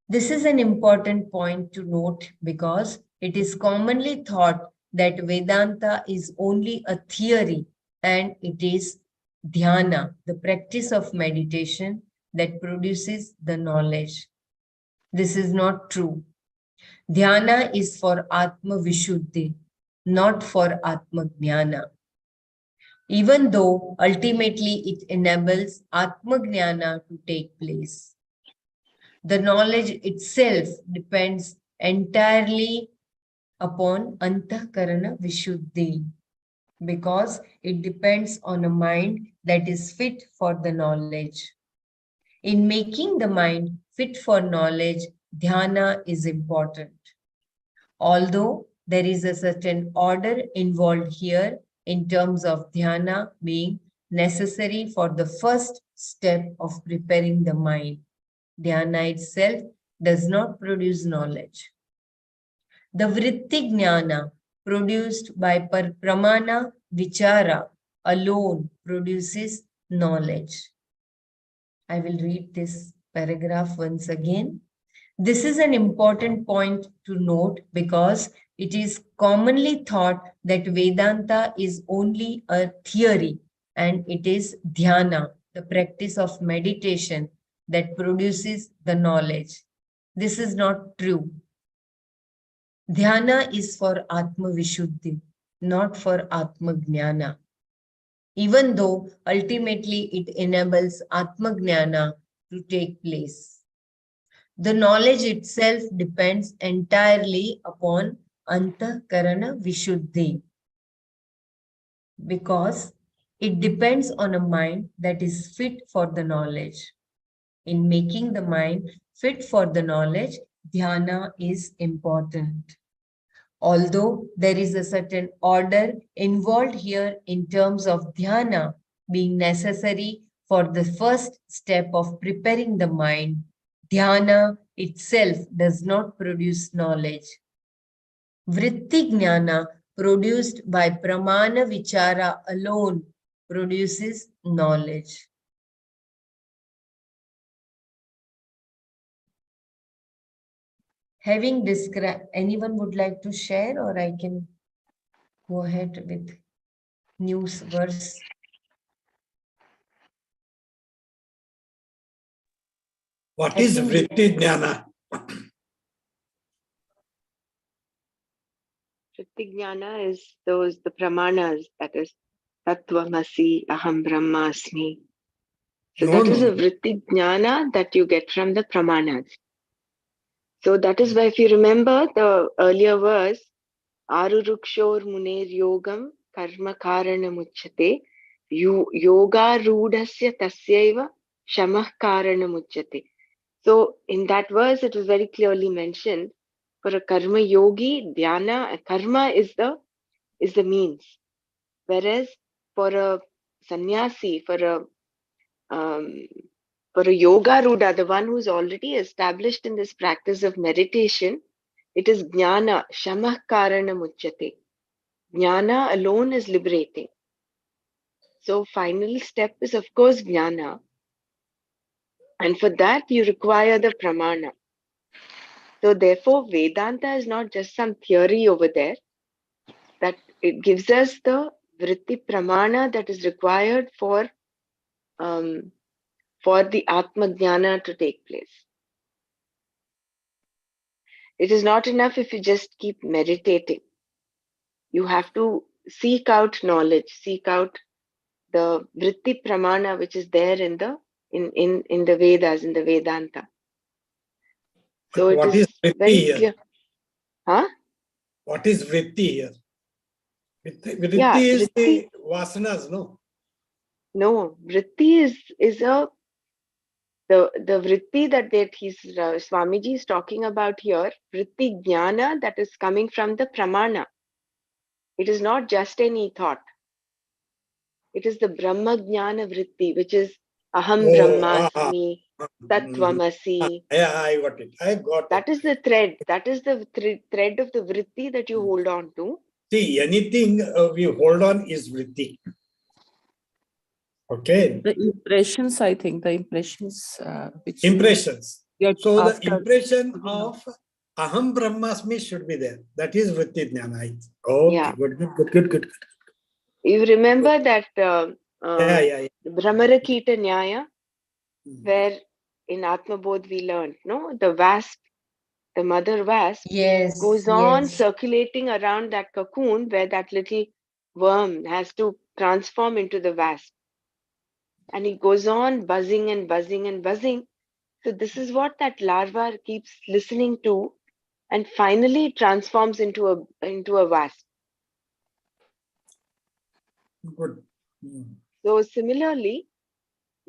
This is an important point to note because it is commonly thought that Vedanta is only a theory and it is dhyana, the practice of meditation, that produces the knowledge. This is not true. Dhyana is for Atma Vishuddhi, not for Atma Jnana. Even though ultimately it enables Atma Jnana to take place. The knowledge itself depends entirely upon Antahkarana Vishuddhi, because it depends on a mind that is fit for the knowledge. In making the mind fit for knowledge, dhyana is important. Although there is a certain order involved here in terms of dhyana being necessary for the first step of preparing the mind, dhyana itself does not produce knowledge. The vritti jnana produced by pramana vichara alone produces knowledge. I will read this paragraph once again. This is an important point to note because it is commonly thought that Vedanta is only a theory and it is dhyana, the practice of meditation, that produces the knowledge. This is not true. Dhyana is for Atma Vishuddhi, not for Atma Jnana. Even though ultimately it enables Atma Jnana to take place. The knowledge itself depends entirely upon Antahkarana Vishuddhi, because it depends on a mind that is fit for the knowledge. In making the mind fit for the knowledge, dhyana is important. Although there is a certain order involved here in terms of dhyana being necessary for the first step of preparing the mind, dhyana itself does not produce knowledge. Vritti jnana produced by pramana vichara alone produces knowledge. Having described, anyone would like to share, or I can go ahead with news verse? What is vritti jnana? Vritti jnana is the pramanas, that is Tattvamasi, Aham Brahmasmi. So that is a vritti jnana that you get from the pramanas. So that is why, if you remember the earlier verse, Arurukshor Muner Yogam Karma Karana Muchyate Yoga Rudasya Tasyaiva Shamah Karana Muchyate. So in that verse, it was very clearly mentioned, for a karma yogi, dhyana, karma is the means. Whereas for a sannyasi, for a yoga ruda, the one who's already established in this practice of meditation, it is jnana, shamah karana muchyate. Jnana alone is liberating. So final step is of course jnana. And for that you require the pramana. So therefore Vedanta is not just some theory over there, that it gives us the vritti pramana that is required for the Atma Jnana to take place. It is not enough if you just keep meditating. You have to seek out knowledge, seek out the vritti pramana which is there in the Vedas, in the Vedanta. So it What is vritti very here? clear. Huh? What is vritti here? Vritti Yeah, is vritti. the vasanas, no? No, vritti is the vritti that he's Swamiji is talking about here. Vritti jnana that is coming from the pramana. It is not just any thought. It is the Brahma Jnana Vritti, which is Aham Brahmasmi, Tattvamasi. Yeah, I got it. I got That it. is the thread. That is the thread of the Vritti that you hold on to. See, anything we hold on is vritti. Okay. The impressions, I think, the impressions which Impressions. get So the after. impression of Aham Brahmasmi should be there. That is vritti jnana. Okay, Yeah. good. You remember that Yeah. Brahmarakita Nyaya, where in Atma Bodh we learned, no? The vast the mother wasp, Yes, goes on yes. circulating around that cocoon where that little worm has to transform into the wasp. And he goes on buzzing and buzzing and buzzing. So this is what that larva keeps listening to, and finally transforms into a wasp. Good. Mm. So similarly,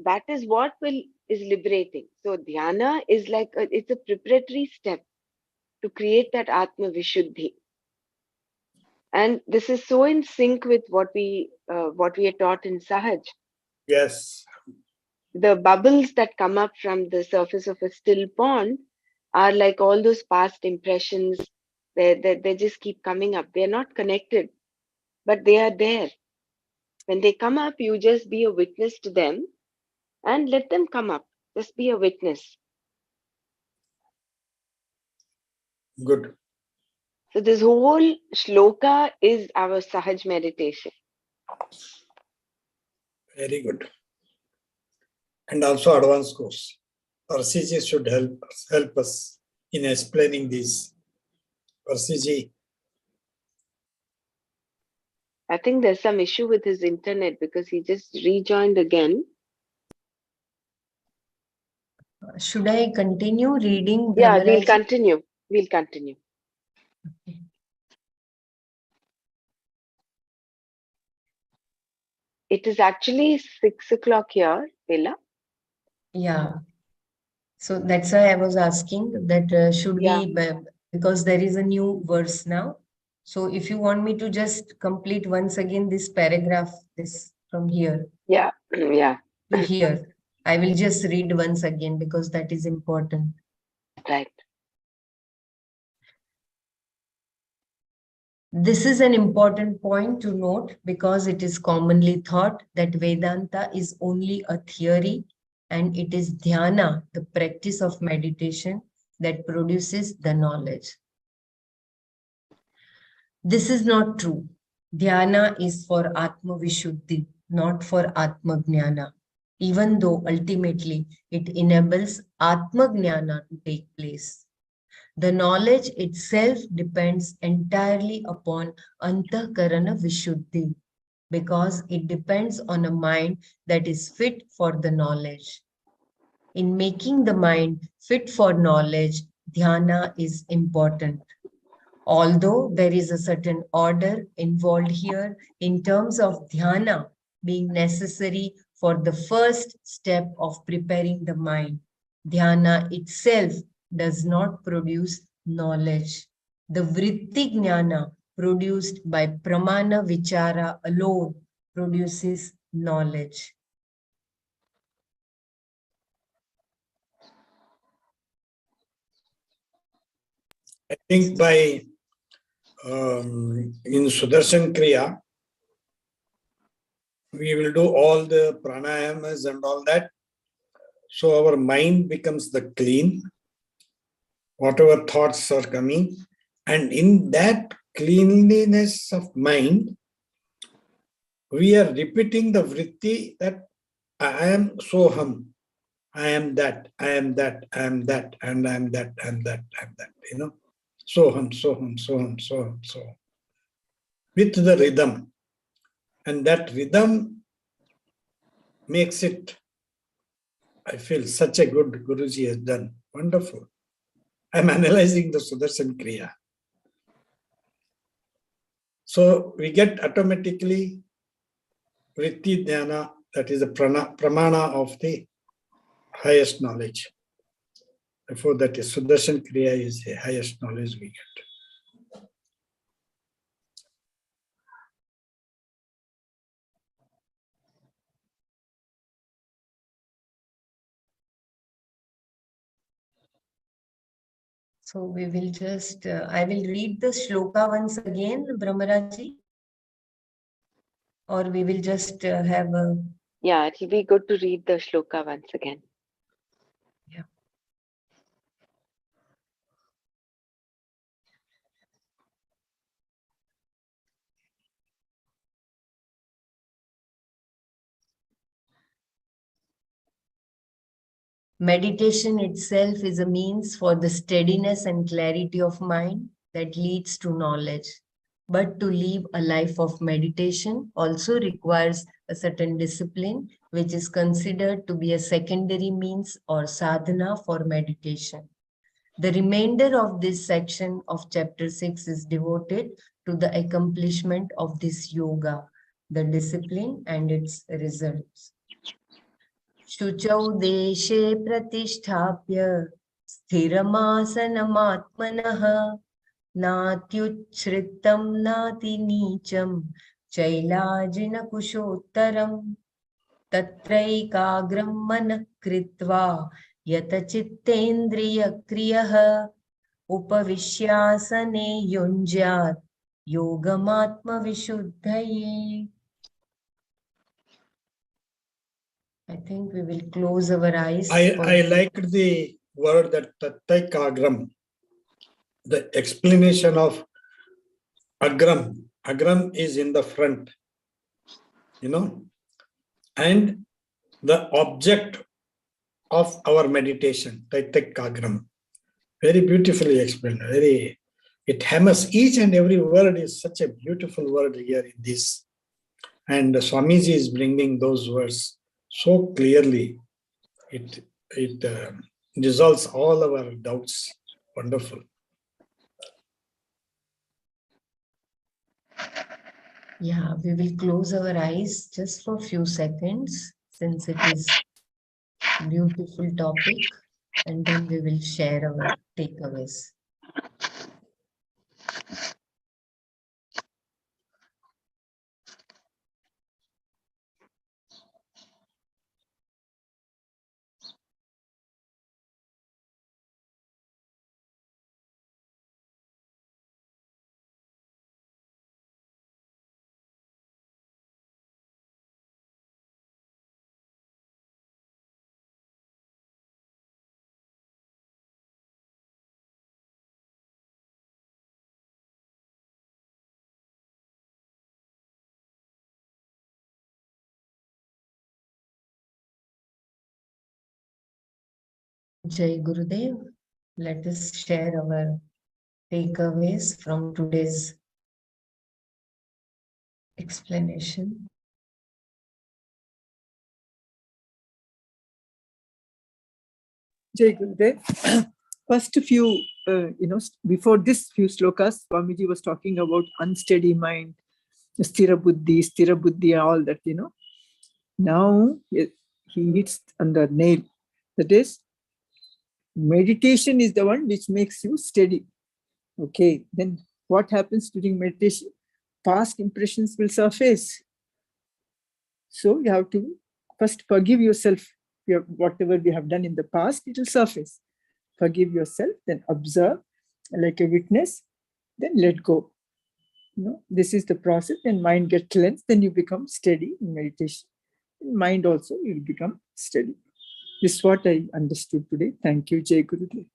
that is what is liberating. So dhyana is like it's a preparatory step to create that Atma Vishuddhi. And this is so in sync with what we are taught in Sahaj. Yes. The bubbles that come up from the surface of a still pond are like all those past impressions. They just keep coming up. They're not connected, but they are there. When they come up, you just be a witness to them and let them come up. Just be a witness. Good. So this whole shloka is our Sahaj meditation. Very good. And also advanced course. Persiji should help us in explaining this. Persiji. I think there's some issue with his internet because he just rejoined again. Should I continue reading, Yeah, we'll Brahmaraji? continue. We'll continue. Okay. It is actually 6 o'clock here, Bella. Yeah. So that's why I was asking that should Yeah. we, because there is a new verse now. So if you want me to just complete once again this paragraph, this from here Yeah. Yeah. to here, I will just read once again because that is important. Right. This is an important point to note because it is commonly thought that Vedanta is only a theory and it is dhyana, the practice of meditation, that produces the knowledge. This is not true. Dhyana is for Atma Vishuddhi, not for Atma Gnana, even though ultimately it enables Atma Gnana to take place. The knowledge itself depends entirely upon Antakarana Vishuddhi because it depends on a mind that is fit for the knowledge. In making the mind fit for knowledge, dhyana is important. Although there is a certain order involved here in terms of dhyana being necessary for the first step of preparing the mind, dhyana itself does not produce knowledge. The vritti jnana produced by pramana vichara alone produces knowledge. I think by in Sudarshan Kriya, we will do all the pranayamas and all that. So our mind becomes the clean, whatever thoughts are coming. And in that cleanliness of mind, we are repeating the vritti that I am soham, I am that, I am that, I am that, and I am that, I am that, I am that, soham, soham, soham, soham, soham, with the rhythm. And that rhythm makes it, I feel, such a good Guruji has done. Wonderful. I'm analyzing the Sudarshan Kriya. So we get automatically vritti dhyana, that is the pramana of the highest knowledge. Therefore, that is Sudarshan Kriya is the highest knowledge we get. So we will just, I will read the shloka once again, Brahmaraji, or we will just have a... Yeah, it will be good to read the shloka once again. Yeah. Meditation itself is a means for the steadiness and clarity of mind that leads to knowledge. But to live a life of meditation also requires a certain discipline, which is considered to be a secondary means or sadhana for meditation. The remainder of this section of chapter 6 is devoted to the accomplishment of this yoga, the discipline and its results. शुचौ देशे प्रतिष्ठाप्य स्थिरमासनमात्मनः नात्युच्छ्रितं नातिनीचं चैलाजिनकुशोत्तरम् तत्रैकाग्रं मनः कृत्वा यतचित्तेन्द्रियक्रियः उपविश्यासने युञ्ज्यात् योगमात्मविशुद्धये. I think we will close our eyes. I liked the word that Tattaikagram, the explanation of Agram. Agram is in the front, and the object of our meditation, Tattaikagram. Very beautifully explained. It hammers each and every word is such a beautiful word here in this. And Swamiji is bringing those words so clearly. It dissolves all our doubts. Wonderful. Yeah, we will close our eyes just for a few seconds since it is a beautiful topic, and then we will share our takeaways. Jai Gurudev, let us share our takeaways from today's explanation. Jai Gurudev. First few, before this few slokas, Swamiji was talking about unsteady mind, sthira buddhi, all that, Now he hits on the nail. That is, meditation is the one which makes you steady. Okay, then what happens during meditation? Past impressions will surface. So you have to first forgive yourself. Whatever we have done in the past, it will surface. Forgive yourself, then observe like a witness, then let go. This is the process. Then mind gets cleansed, then you become steady in meditation. Mind also will become steady. This is what I understood today. Thank you, Jai Gurudev.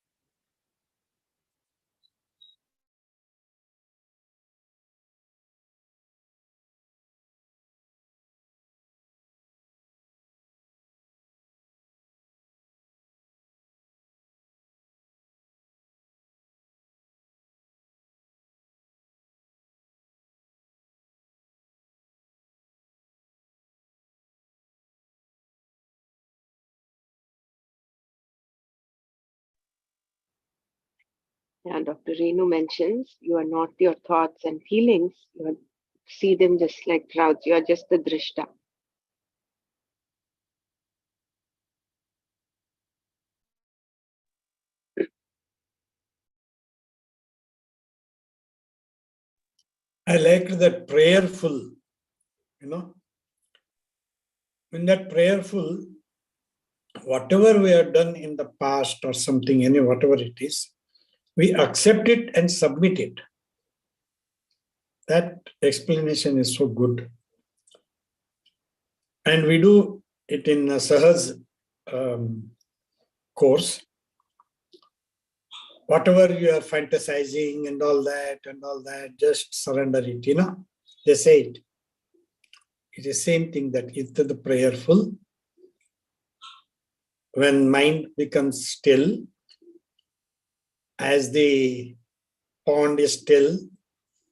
Yeah, Dr. Renu mentions you are not your thoughts and feelings. See them just like clouds. You are just the drishta. I liked that prayerful, when that prayerful, whatever we have done in the past or something, whatever it is, we accept it and submit it. That explanation is so good. And we do it in a Sahaj course. Whatever you are fantasizing and all that, just surrender it, They say it. It is the same thing that it's the prayerful. when mind becomes still, as the pond is still,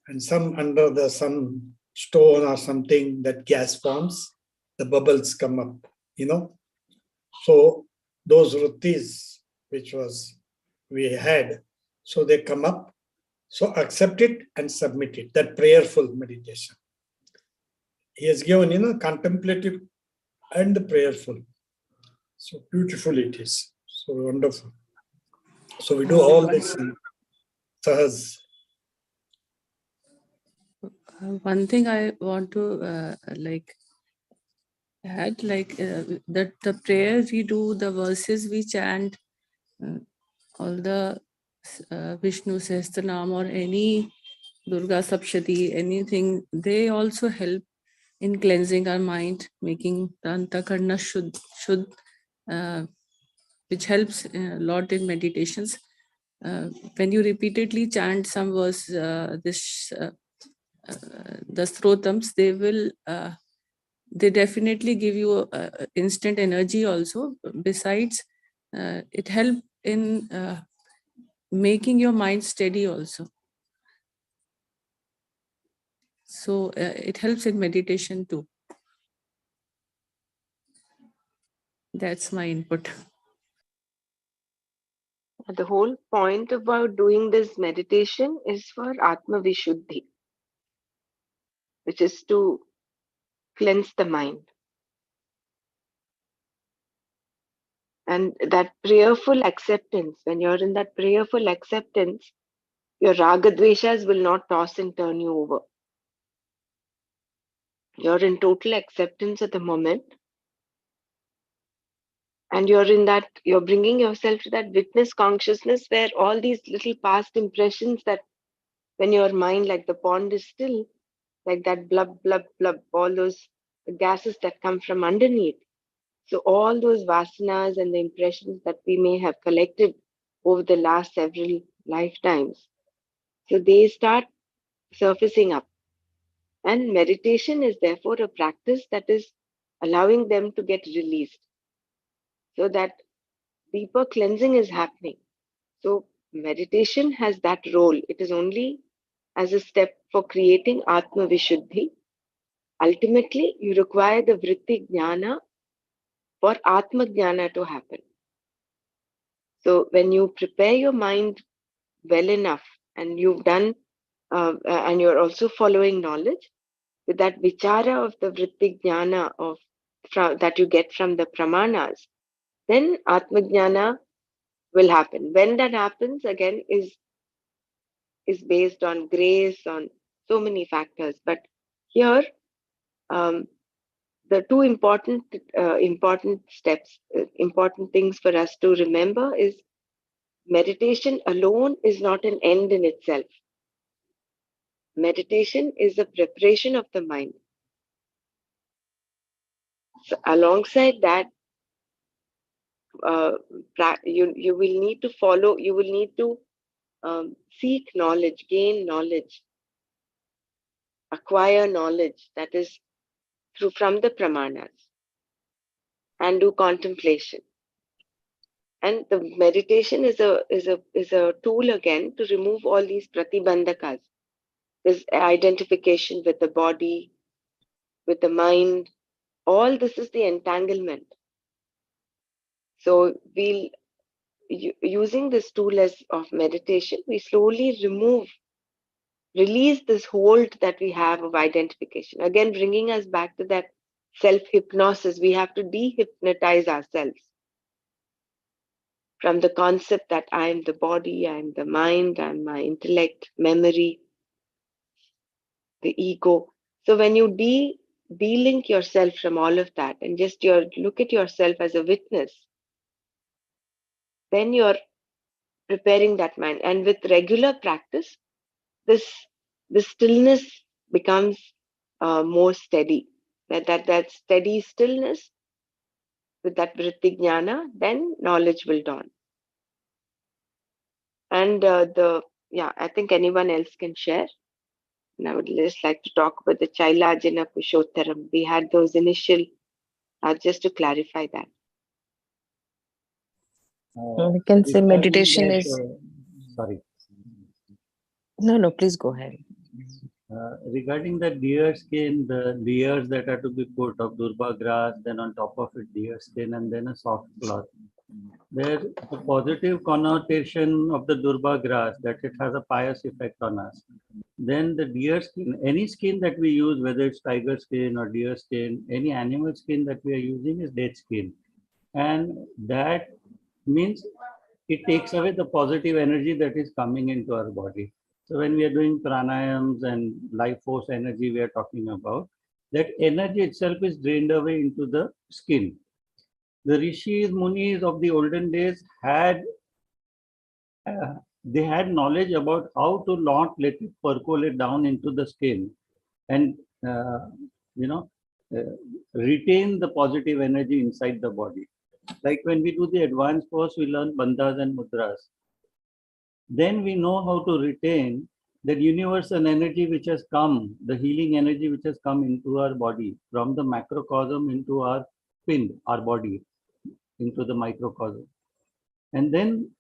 and some under some stone or something, that gas forms, the bubbles come up, So those vrittis which we had, so they come up. So accept it and submit it. That prayerful meditation. He has given, contemplative and prayerful. So beautiful it is. So wonderful. So we do all this in Sahas. One thing I want to add, that the prayers we do, the verses we chant, all the Vishnu Sahasranam or any Durga Sapshati, anything, they also help in cleansing our mind, making the Antakarna Shuddh, which helps a lot in meditations. When you repeatedly chant some verse, the Strotams, they definitely give you instant energy also. Besides, it helps in making your mind steady also. So it helps in meditation too. That's my input. The whole point about doing this meditation is for Atma Vishuddhi, which is to cleanse the mind. And that prayerful acceptance, when you're in that prayerful acceptance, your raga dveshas will not toss and turn you over. You're in total acceptance at the moment. And you're bringing yourself to that witness consciousness where all these little past impressions, that when your mind, like the pond is still, like that blub, blub, blub, all those gases that come from underneath. So all those vasanas and the impressions that we may have collected over the last several lifetimes, so they start surfacing up. And meditation is therefore a practice that is allowing them to get released, so that deeper cleansing is happening. So meditation has that role. It is only as a step for creating Atma Vishuddhi. Ultimately, you require the Vritti Jnana for Atma Jnana to happen. So when you prepare your mind well enough, and you've done, and you're also following knowledge, with that vichara of the Vritti Jnana that you get from the Pramanas, then Atma Jnana will happen. When that happens, again, is based on grace, on so many factors. But here, the two important steps, important things for us to remember is meditation alone is not an end in itself. Meditation is a preparation of the mind. So alongside that, you will need to follow. You will need to seek knowledge, gain knowledge, acquire knowledge, that is from the pramanas, and do contemplation. And the meditation is a tool again to remove all these pratibandhakas, this identification with the body, with the mind. All this is the entanglement. So using this tool of meditation, we slowly release this hold that we have of identification. Again, bringing us back to that self-hypnosis. We have to de-hypnotize ourselves from the concept that I am the body, I am the mind, I am my intellect, memory, the ego. So when you de-link yourself from all of that and just look at yourself as a witness, then you're preparing that mind. And with regular practice, this stillness becomes more steady. That steady stillness, with that vritti jnana, then knowledge will dawn. And I think anyone else can share. And I would just like to talk about the Chailajana Pushottaram. We had those initial, just to clarify that. We can say regarding meditation that, is. sorry. No, please go ahead. Regarding the deer skin, the layers that are to be put of durba grass, then on top of it deer skin, and then a soft cloth. There, the positive connotation of the durba grass, that it has a pious effect on us. Then the deer skin, any skin that we use, whether it's tiger skin or deer skin, any animal skin that we are using is dead skin. And that means it takes away the positive energy that is coming into our body. So when we are doing pranayams and life force energy we are talking about, that energy itself is drained away into the skin. The rishis, munis of the olden days had they had knowledge about how to not let it percolate down into the skin and uh, you know uh, retain the positive energy inside the body. Like when we do the advanced course, we learn bandhas and mudras. Then we know how to retain that universal energy which has come, the healing energy which has come into our body from the macrocosm into our pind, our body, into the microcosm. And then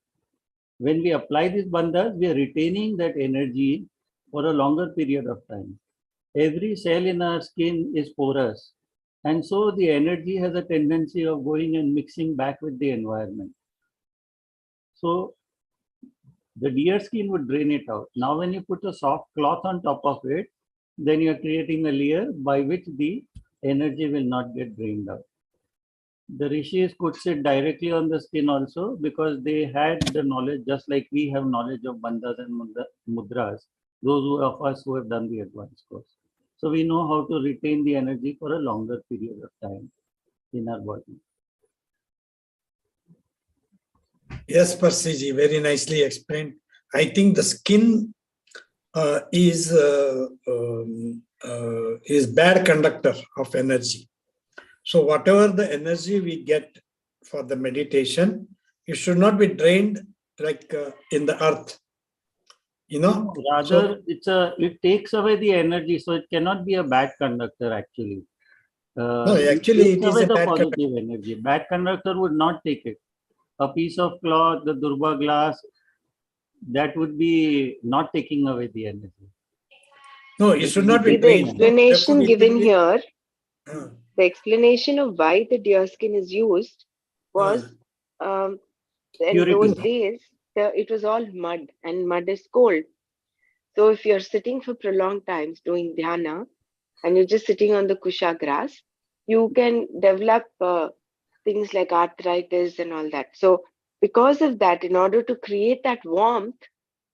when we apply these bandhas, we are retaining that energy for a longer period of time. Every cell in our skin is porous. And so the energy has a tendency of going and mixing back with the environment. So the deer skin would drain it out. Now, when you put a soft cloth on top of it, then you're creating a layer by which the energy will not get drained out. The rishis could sit directly on the skin also because they had the knowledge, just like we have knowledge of bandhas and mudras, those of us who have done the advanced course. So we know how to retain the energy for a longer period of time in our body. Yes, Parsiji, very nicely explained. I think the skin is bad conductor of energy. So whatever the energy we get for the meditation, it should not be drained like in the earth. No, rather, it takes away the energy, so it cannot be a bad conductor actually. No, It actually takes it is away a the bad conductor. positive energy. Bad conductor would not take it. A piece of cloth, the durba glass, that would be not taking away the energy. No, it should not be See, the drained. No, explanation given here, uh, the explanation of why the deer skin is used was um, in those Purity. days, it was all mud, and mud is cold. So if you're sitting for prolonged times doing dhyana and you're just sitting on the kusha grass, you can develop things like arthritis and all that. So because of that, in order to create that warmth,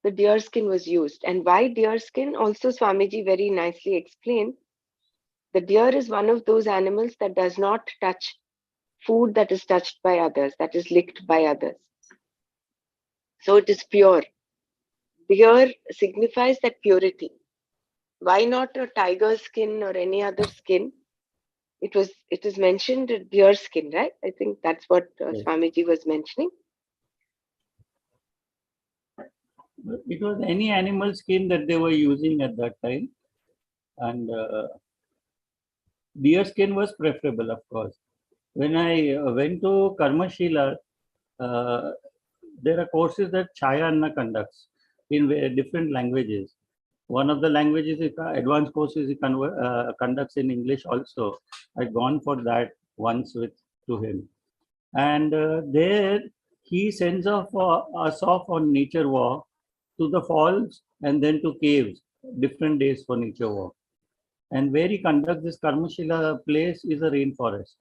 the deer skin was used. And why deer skin? Also, Swamiji very nicely explained. The deer is one of those animals that does not touch food that is touched by others, that is licked by others. So it is pure. Deer signifies that purity. Why not a tiger skin or any other skin? It is mentioned deer skin, right? I think that's what Yes. Swamiji was mentioning. It was any animal skin that they were using at that time. And deer skin was preferable, of course. When I went to Karmashila, uh, there are courses that Chaya Anna conducts in different languages. One of the languages, advanced courses, he conducts in English also. I'd gone for that once to him. And there he sends us off on nature walk to the falls and then to caves, different days for nature walk. And where he conducts this Karmashila place is a rainforest.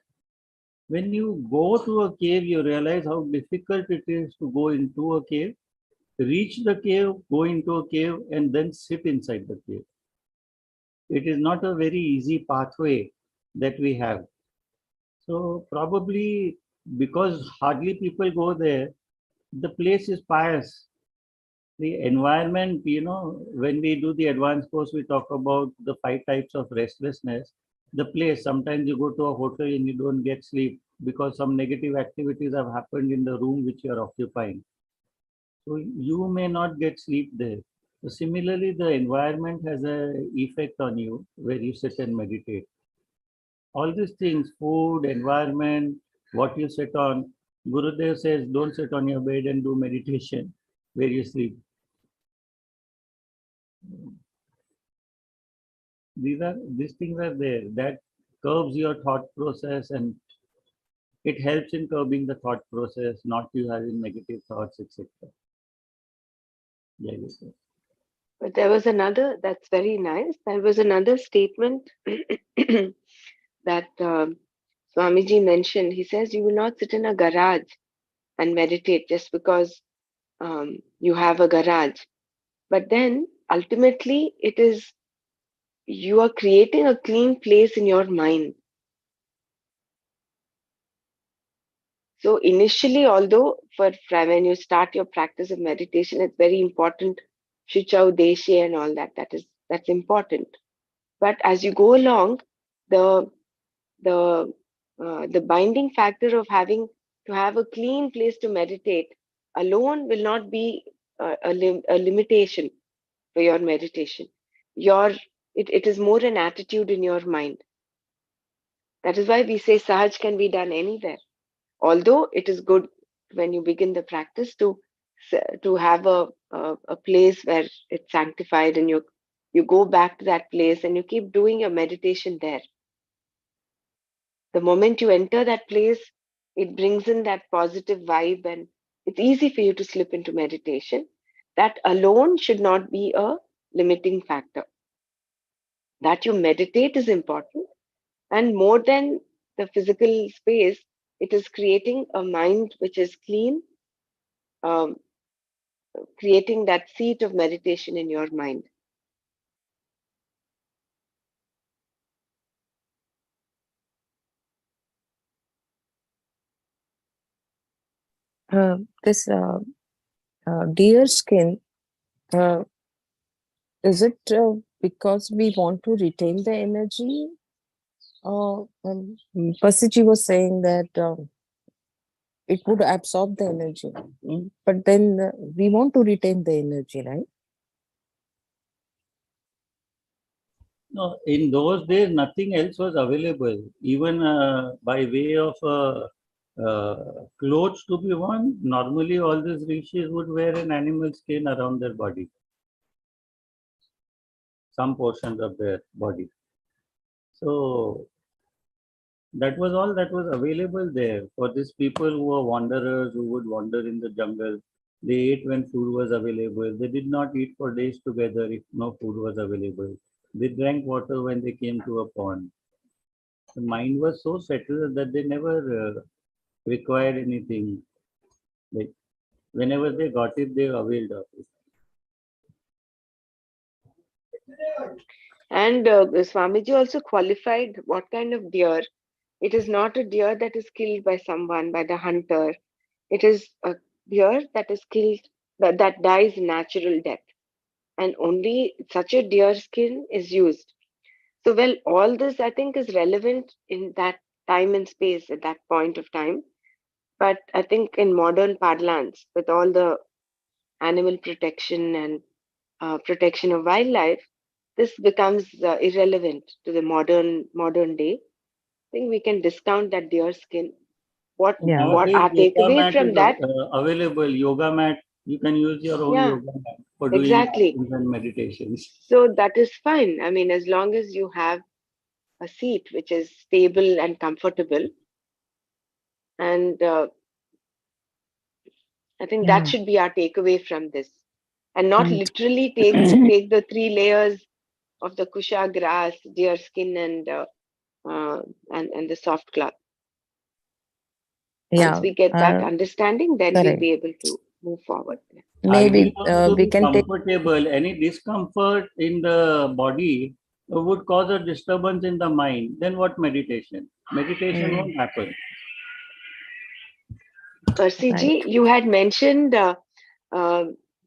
When you go to a cave, you realize how difficult it is to go into a cave, reach the cave, go into a cave, and then sit inside the cave. It is not a very easy pathway that we have. So probably because hardly people go there, the place is pious. The environment, when we do the advanced course, we talk about the 5 types of restlessness. The place, sometimes you go to a hotel and you don't get sleep because some negative activities have happened in the room which you are occupying. So you may not get sleep there. So similarly, the environment has an effect on you where you sit and meditate. All these things, food, environment, what you sit on, Gurudev says, don't sit on your bed and do meditation where you sleep. These things are there that curbs your thought process, and it helps in curbing the thought process, not you having negative thoughts, etc. Yeah, yes, sir. But there was another, that's very nice. There was another statement that Swamiji mentioned. He says, you will not sit in a garage and meditate just because you have a garage. But then ultimately, it is you are creating a clean place in your mind. So initially, although when you start your practice of meditation, it's very important, Shuchau Deshe and all that. That's important. But as you go along, the the binding factor of having to have a clean place to meditate alone will not be a limitation for your meditation. It is more an attitude in your mind. That is why we say Sahaj can be done anywhere. Although it is good when you begin the practice to have a place where it's sanctified, and you go back to that place and you keep doing your meditation there. The moment you enter that place, it brings in that positive vibe, and it's easy for you to slip into meditation. That alone should not be a limiting factor. That you meditate is important, and more than the physical space, it is creating a mind which is clean, um, creating that seat of meditation in your mind. This deer skin, uh, is it because we want to retain the energy? Pasiji was saying that it would absorb the energy, but then we want to retain the energy, right? No, in those days, nothing else was available. Even by way of clothes to be worn, normally all these rishis would wear an animal skin around their body, some portions of their body. So that was all that was available there for these people who were wanderers, who would wander in the jungle. They ate when food was available. They did not eat for days together if no food was available. They drank water when they came to a pond. The mind was so settled that they never required anything. Like whenever they got it, they availed of it. And Swamiji also qualified what kind of deer. It is not a deer that is killed by someone, by the hunter. It is a deer that is killed, that dies natural death. And only such a deer skin is used. So, well, all this I think is relevant in that time and space at that point of time. But I think in modern parlance, with all the animal protection and protection of wildlife, this becomes irrelevant to the modern day. I think we can discount that deer skin. What Yeah. Nowadays, our yoga takeaway mat from is that? available. Yoga mat, you can use your own Yeah, yoga mat for doing exactly. asanas and meditations. So that is fine. I mean, as long as you have a seat which is stable and comfortable, and I think that Yeah. should be our takeaway from this, and not Right. literally take the 3 layers of the kusha grass, deer skin, uh, and the soft cloth. Once Yeah. we get that understanding, then we'll Correct. be able to move forward. Ideal Maybe was to we be can take. comfortable. Any discomfort in the body would cause a disturbance in the mind. Then what meditation? Meditation won't happen. Percy Right. ji, you had mentioned uh,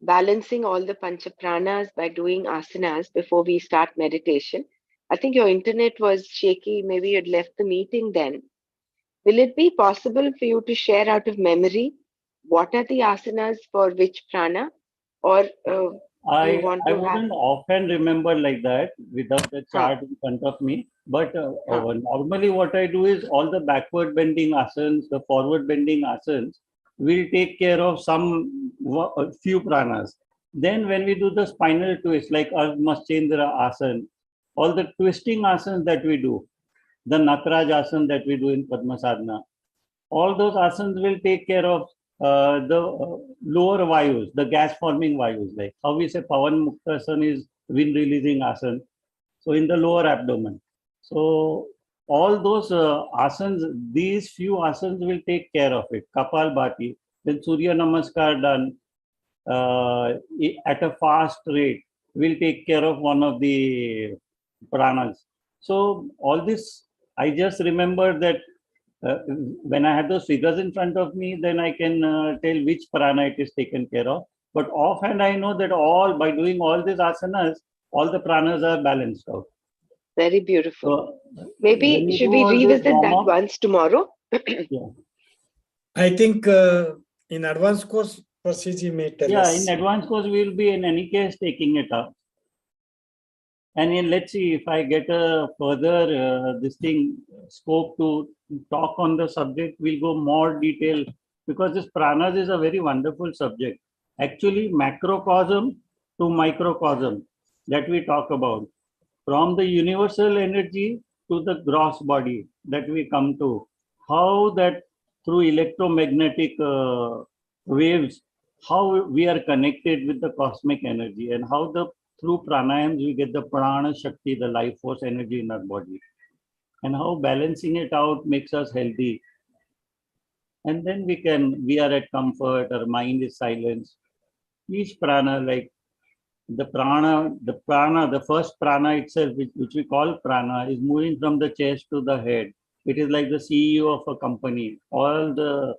balancing all the pancha pranas by doing asanas before we start meditation. I think your internet was shaky. Maybe you'd left the meeting then. Will it be possible for you to share out of memory what are the asanas for which prana? Or you want I to have? wouldn't often remember like that without the chart in front of me. But normally what I do is all the backward bending asanas, the forward bending asanas, will take care of a few pranas. Then when we do the spinal twist, like Maschendra asana, all the twisting asanas that we do, the Nakraj asana that we do in Padma Sadhana, all those asanas will take care of the lower vayus, the gas forming vayus, like how we say Pavan Muktasana is wind releasing asana. So in the lower abdomen. So all those asanas, these few asanas will take care of it. Kapal Bhati, then Surya Namaskar done at a fast rate will take care of one of the pranas. So all this, I just remember that when I have those figures in front of me, then I can tell which prana it is taken care of. But offhand, I know that by doing all these asanas, all the pranas are balanced out. Very beautiful. So Maybe should we revisit that once tomorrow? Yeah. I think in advanced course, Prasiji may tell us. Yeah, in advanced course, we will be in any case taking it up. And let's see if I get a further scope to talk on the subject, we'll go more detail because this pranas is a very wonderful subject. Actually, macrocosm to microcosm that we talk about, from the universal energy to the gross body that we come to, how that through electromagnetic waves, how we are connected with the cosmic energy, and how through pranayams we get the prana shakti, the life force energy in our body, and how balancing it out makes us healthy. And then we are at comfort, our mind is silenced. Each prana, like the first prana itself, which we call prana, is moving from the chest to the head. It is like the CEO of a company. All the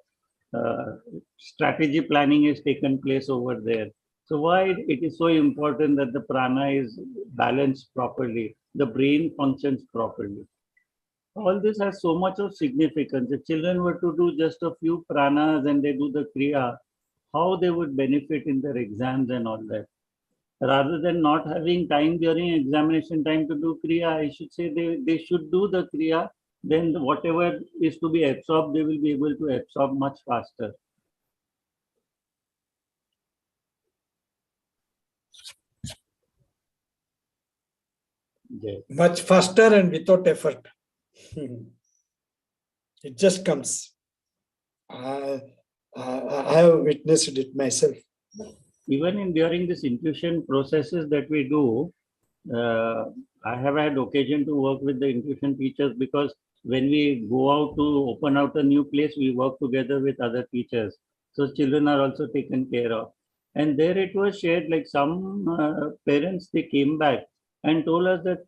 strategy planning is taken place over there. So why it is so important that the prana is balanced properly, the brain functions properly. All this has so much of significance. If children were to do just a few pranas and they do the kriya, how they would benefit in their exams and all that. Rather than not having time during examination time to do kriya, I should say they should do the kriya. Then whatever is to be absorbed, they will be able to absorb much faster. Yes. Much faster and without effort. It just comes. I have witnessed it myself. Even during this intuition processes that we do, I have had occasion to work with the intuition teachers, because when we go out to open out a new place, we work together with other teachers. So children are also taken care of. And there it was shared, like some parents, they came back and told us that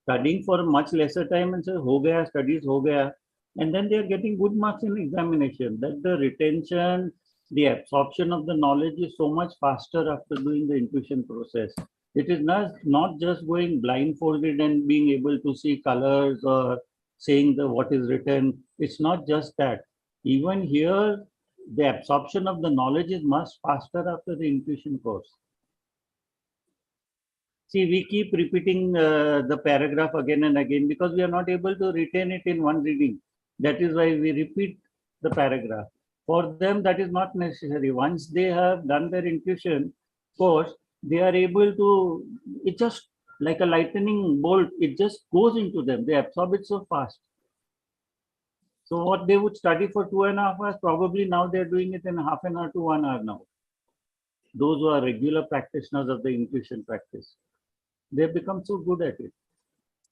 studying for much lesser time and say, ho gaya, studies ho gaya. And then they are getting good marks in examination. That the retention, the absorption of the knowledge is so much faster after doing the intuition process. It is not just going blindfolded and being able to see colors or saying what is written. It's not just that. Even here, the absorption of the knowledge is much faster after the intuition course. See, we keep repeating the paragraph again and again because we are not able to retain it in one reading. That is why we repeat the paragraph. For them, that is not necessary. Once they have done their intuition course, they are able to, it just like a lightning bolt, it just goes into them. They absorb it so fast. So what they would study for 2.5 hours, probably now they're doing it in half an hour to 1 hour now. Those who are regular practitioners of the intuition practice, they've become so good at it.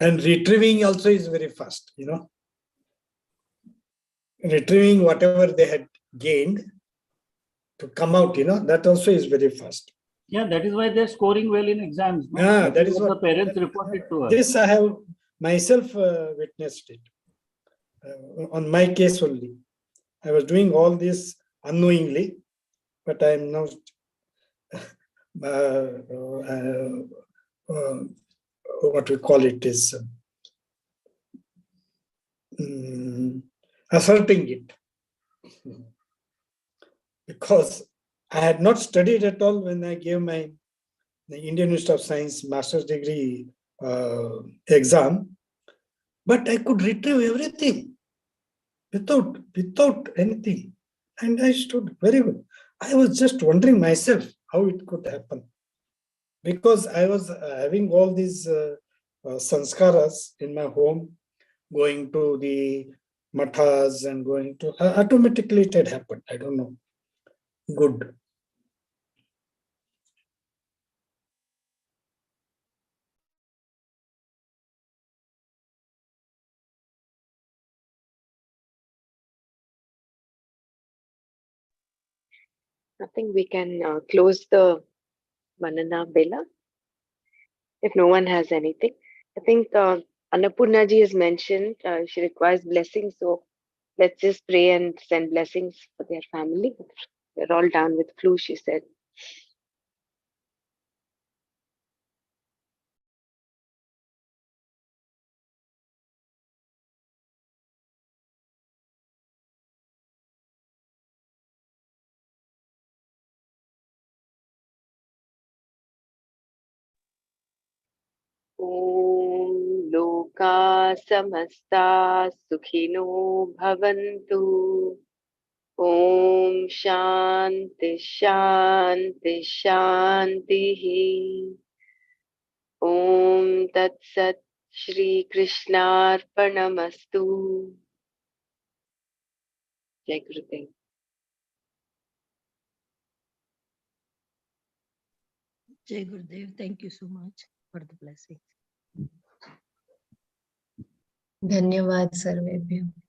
And retrieving also is very fast, retrieving whatever they had gained to come out, that also is very fast. Yeah, that is why they're scoring well in exams. No? Yeah, that is what the parents reported to us. This I have myself witnessed it. On my case only. I was doing all this unknowingly, but I am now what we call it is asserting it. Because I had not studied at all when I gave my the Indian Institute of Science master's degree exam, but I could retrieve everything without anything. And I stood very good. I was just wondering myself how it could happen. Because I was having all these sanskaras in my home, going to the mathas and going to, automatically it had happened. I don't know. Good. I think we can close the Manana Bela if no one has anything. I think Annapurna ji has mentioned she requires blessings, so let's just pray and send blessings for their family. They're all down with flu, she said. ॐ लोका समस्ता सुखिनो भवन्तु ॐ शान्ति शान्ति शान्तिः ॐ तत्सत् श्रीकृष्णार्पणमस्तु जय गुरुदेव Jai Gurudev, thank you so much for the blessing. धन्यवाद सर्वेभ्यो.